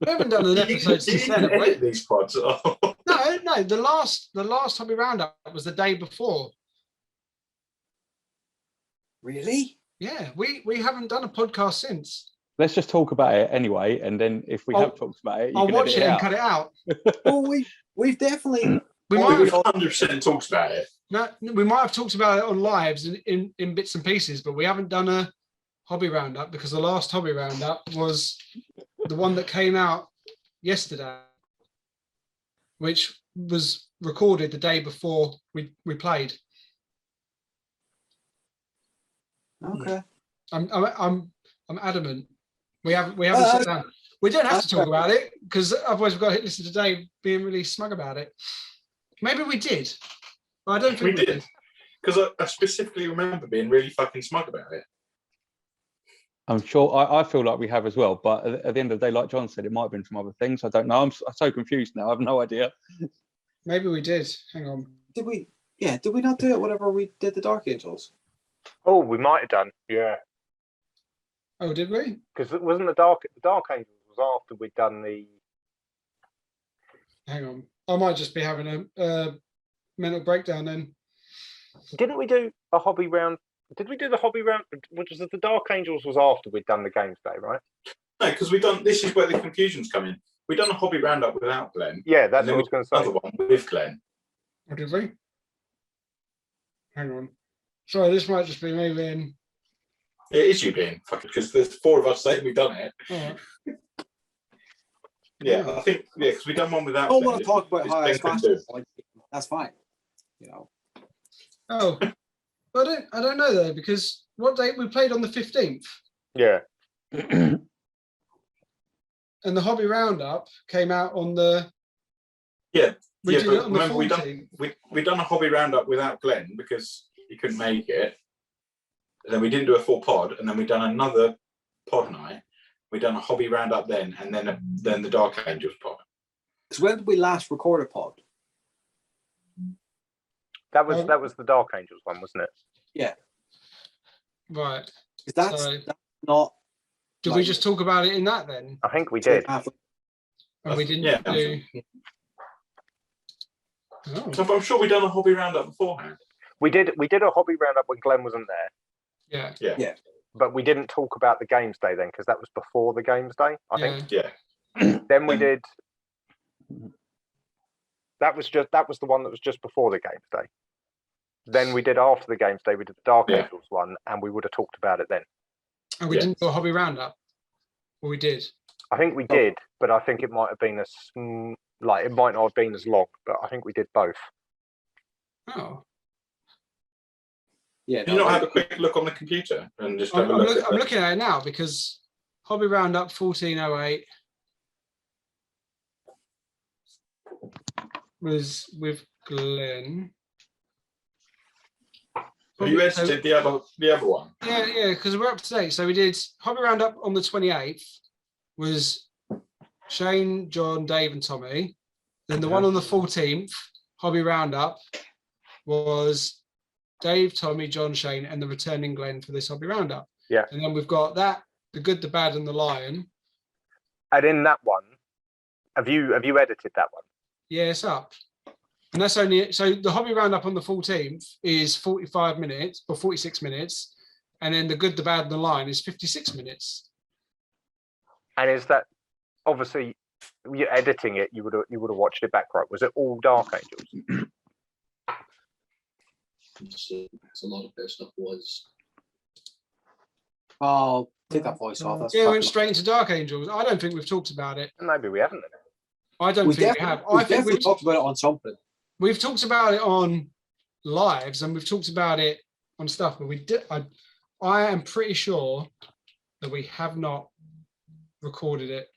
[SPEAKER 2] haven't done an episode since then, have we?
[SPEAKER 3] edit these pods. Oh.
[SPEAKER 2] No. The last Hobby Roundup was the day before.
[SPEAKER 6] Really?
[SPEAKER 2] Yeah, we haven't done a podcast since.
[SPEAKER 4] Let's just talk about it anyway, and then if we have talked about it, you
[SPEAKER 2] I'll
[SPEAKER 4] can
[SPEAKER 2] watch
[SPEAKER 4] edit
[SPEAKER 2] it and
[SPEAKER 4] out.
[SPEAKER 2] cut it out.
[SPEAKER 6] Well, we've definitely.
[SPEAKER 2] We
[SPEAKER 6] Oh,
[SPEAKER 2] might
[SPEAKER 3] We've
[SPEAKER 2] have,
[SPEAKER 3] 100% talked about it.
[SPEAKER 2] no, we might have talked about it on lives in bits and pieces, but we haven't done a Hobby Roundup because the last Hobby Roundup was the one that came out yesterday, which was recorded the day before we played.
[SPEAKER 6] Okay.
[SPEAKER 2] I'm adamant. We haven't sat down. We don't have to talk about it because otherwise we've got to hit listen today being really smug about it. Maybe we did, but I don't think
[SPEAKER 3] We did. Because I specifically remember being really fucking smug about it.
[SPEAKER 4] I'm sure I feel like we have as well, but at the end of the day, like John said, it might have been from other things. I don't know. I'm so confused now. I have no idea.
[SPEAKER 2] Maybe we did. Hang on.
[SPEAKER 6] Did we? Yeah. Did we not do it whenever we did the Dark Angels?
[SPEAKER 5] Oh, we might have done. Yeah,
[SPEAKER 2] Oh, did we?
[SPEAKER 5] because it wasn't the Dark Angels was after we'd done the.
[SPEAKER 2] Hang on. I might just be having a mental breakdown then.
[SPEAKER 5] Didn't we do a hobby round? Did we do the hobby round? Which was the Dark Angels was after we'd done the games day, right?
[SPEAKER 3] No, because we done. This is where the confusion's come in. We done a hobby roundup without Glenn.
[SPEAKER 5] Yeah, that's
[SPEAKER 3] and then
[SPEAKER 5] what I was going to
[SPEAKER 3] another
[SPEAKER 5] say.
[SPEAKER 3] one with Glenn.
[SPEAKER 2] Or did we? Hang on. Sorry, this might just be me being.
[SPEAKER 3] It is you being fucking because there's four of us saying we've done it.
[SPEAKER 2] All right.
[SPEAKER 3] Yeah, I think because we done one without.
[SPEAKER 6] I don't
[SPEAKER 3] Glenn.
[SPEAKER 6] want to talk about
[SPEAKER 3] It's
[SPEAKER 6] how I
[SPEAKER 3] Ben can
[SPEAKER 6] smashed
[SPEAKER 3] do.
[SPEAKER 6] it. Like, that's fine. You know.
[SPEAKER 2] Oh, but I don't know though because what date we played on the 15th,
[SPEAKER 5] Yeah,
[SPEAKER 2] and the Hobby Roundup came out on the.
[SPEAKER 3] Yeah,
[SPEAKER 2] We
[SPEAKER 3] yeah,
[SPEAKER 2] did
[SPEAKER 3] but
[SPEAKER 2] it on the
[SPEAKER 3] remember
[SPEAKER 2] 14th.
[SPEAKER 3] we done a hobby roundup without Glenn because he couldn't make it. And then we didn't do a full pod, and then we done another pod night. We done a hobby roundup then, and then the Dark Angels pod.
[SPEAKER 6] Because when did we last record a pod?
[SPEAKER 5] that was the Dark Angels one, wasn't it?
[SPEAKER 6] Yeah.
[SPEAKER 2] Right.
[SPEAKER 6] Because
[SPEAKER 2] So-
[SPEAKER 6] that's not.
[SPEAKER 2] Did we just talk about it in that then?
[SPEAKER 5] I think we did.
[SPEAKER 2] And we didn't
[SPEAKER 3] Yeah.
[SPEAKER 2] do. Oh,
[SPEAKER 3] So I'm sure we done a hobby roundup beforehand.
[SPEAKER 5] We did a hobby roundup when Glenn wasn't there,
[SPEAKER 2] yeah.
[SPEAKER 5] but we didn't talk about the games day then because that was before the games day. I think.
[SPEAKER 3] Yeah,
[SPEAKER 5] Then we did. That was the one that was just before the games day. Then we did after the games day. We did the Dark
[SPEAKER 3] Yeah.
[SPEAKER 5] Angels one, and we would have talked about it then.
[SPEAKER 2] And we
[SPEAKER 3] Yeah.
[SPEAKER 2] didn't do a Hobby Roundup. Or we did.
[SPEAKER 5] I think we did, but I think it might have been it might not have been as long, but I think we did both.
[SPEAKER 2] Oh.
[SPEAKER 6] Yeah.
[SPEAKER 3] can you not have a quick look on the computer and just have
[SPEAKER 2] I'm
[SPEAKER 3] a look?
[SPEAKER 2] I'm looking at it now because Hobby Roundup 1408 was with Glenn.
[SPEAKER 3] Have you edited the other one?
[SPEAKER 2] Yeah, because we're up to date. So we did Hobby Roundup on the 28th was Shane, John, Dave, and Tommy. Then the one on the 14th, Hobby Roundup, was Dave, Tommy, John, Shane, and the returning Glenn for this Hobby Roundup.
[SPEAKER 5] Yeah.
[SPEAKER 2] And then we've got that, the Good, the Bad, and the Lion.
[SPEAKER 5] And in that one, Have you edited that one?
[SPEAKER 2] Yeah, it's up. And that's only so the hobby roundup on the 14th is 45 minutes or 46 minutes, and then the good, the bad, and the line is 56 minutes.
[SPEAKER 5] And is that obviously you're editing it? You would have watched it back, right? Was it all Dark Angels?
[SPEAKER 6] A lot of their stuff was. Oh, take that voice off. That's
[SPEAKER 2] Yeah, we went
[SPEAKER 6] fucking-
[SPEAKER 2] straight into Dark Angels. I don't think we've talked about it.
[SPEAKER 5] Maybe we haven't.
[SPEAKER 2] I don't think we have. I think
[SPEAKER 6] definitely
[SPEAKER 2] we've
[SPEAKER 6] talked about it on something.
[SPEAKER 2] We've talked about it on lives and we've talked about it on stuff, but we did. I am pretty sure that we have not recorded it,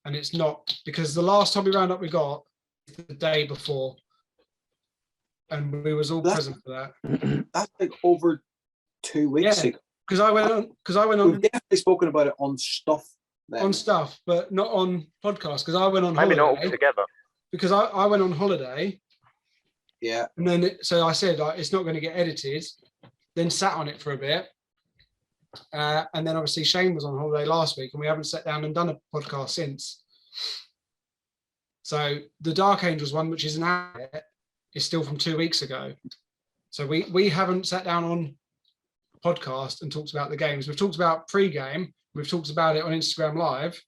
[SPEAKER 2] and it's not because the last hobby roundup we got the day before, and we was all present for that.
[SPEAKER 6] That's like over 2 weeks
[SPEAKER 2] Yeah.
[SPEAKER 6] ago.
[SPEAKER 2] Because I went on
[SPEAKER 6] We've definitely spoken about it on stuff. Then.
[SPEAKER 2] on stuff, but not on podcast. Because I went on
[SPEAKER 5] Maybe not all
[SPEAKER 2] holiday.
[SPEAKER 5] together.
[SPEAKER 2] Because I went on holiday.
[SPEAKER 6] Yeah.
[SPEAKER 2] And then so I said it's not going to get edited. Then sat on it for a bit. And then obviously Shane was on holiday last week and we haven't sat down and done a podcast since. So the Dark Angels one, which is an hour, is still from 2 weeks ago. So we haven't sat down on podcast and talked about the games. We've talked about pre-game. We've talked about it on Instagram Live.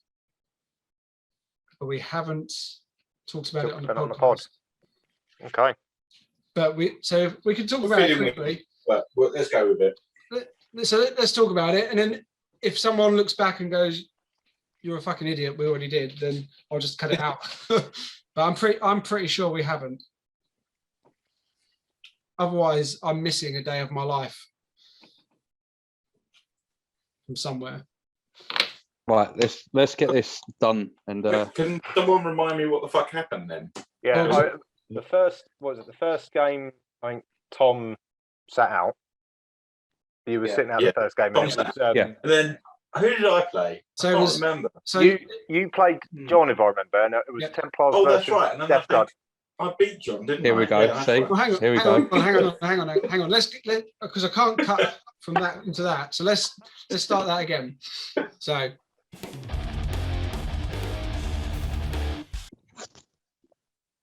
[SPEAKER 2] But we haven't talked about it on the podcast.
[SPEAKER 5] Okay.
[SPEAKER 2] But so we can talk about it quickly.
[SPEAKER 3] But let's go with it.
[SPEAKER 2] So let's talk about it, and then if someone looks back and goes, "You're a fucking idiot," we already did, then I'll just cut it out. But I'm pretty sure we haven't. Otherwise, I'm missing a day of my life from somewhere.
[SPEAKER 4] Right, let's get this done. And
[SPEAKER 3] Can someone remind me what the fuck happened then?
[SPEAKER 5] Yeah, the first game? I think Tom sat out. He was sitting out the first game. And,
[SPEAKER 3] and then who did I play?
[SPEAKER 2] So
[SPEAKER 3] I can't remember.
[SPEAKER 2] So
[SPEAKER 5] you played John, if I remember, and it was Templars
[SPEAKER 3] Oh, that's
[SPEAKER 5] versus
[SPEAKER 3] right. And then
[SPEAKER 5] Death Guard.
[SPEAKER 3] I beat John, didn't
[SPEAKER 4] here
[SPEAKER 3] I?
[SPEAKER 4] we go.
[SPEAKER 3] Yeah,
[SPEAKER 4] See,
[SPEAKER 2] well, hang on,
[SPEAKER 4] here we
[SPEAKER 2] hang
[SPEAKER 4] go.
[SPEAKER 2] on, hang on. Let's because I can't cut from that into that. So let's start that again. So.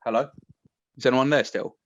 [SPEAKER 4] Hello, is anyone there still?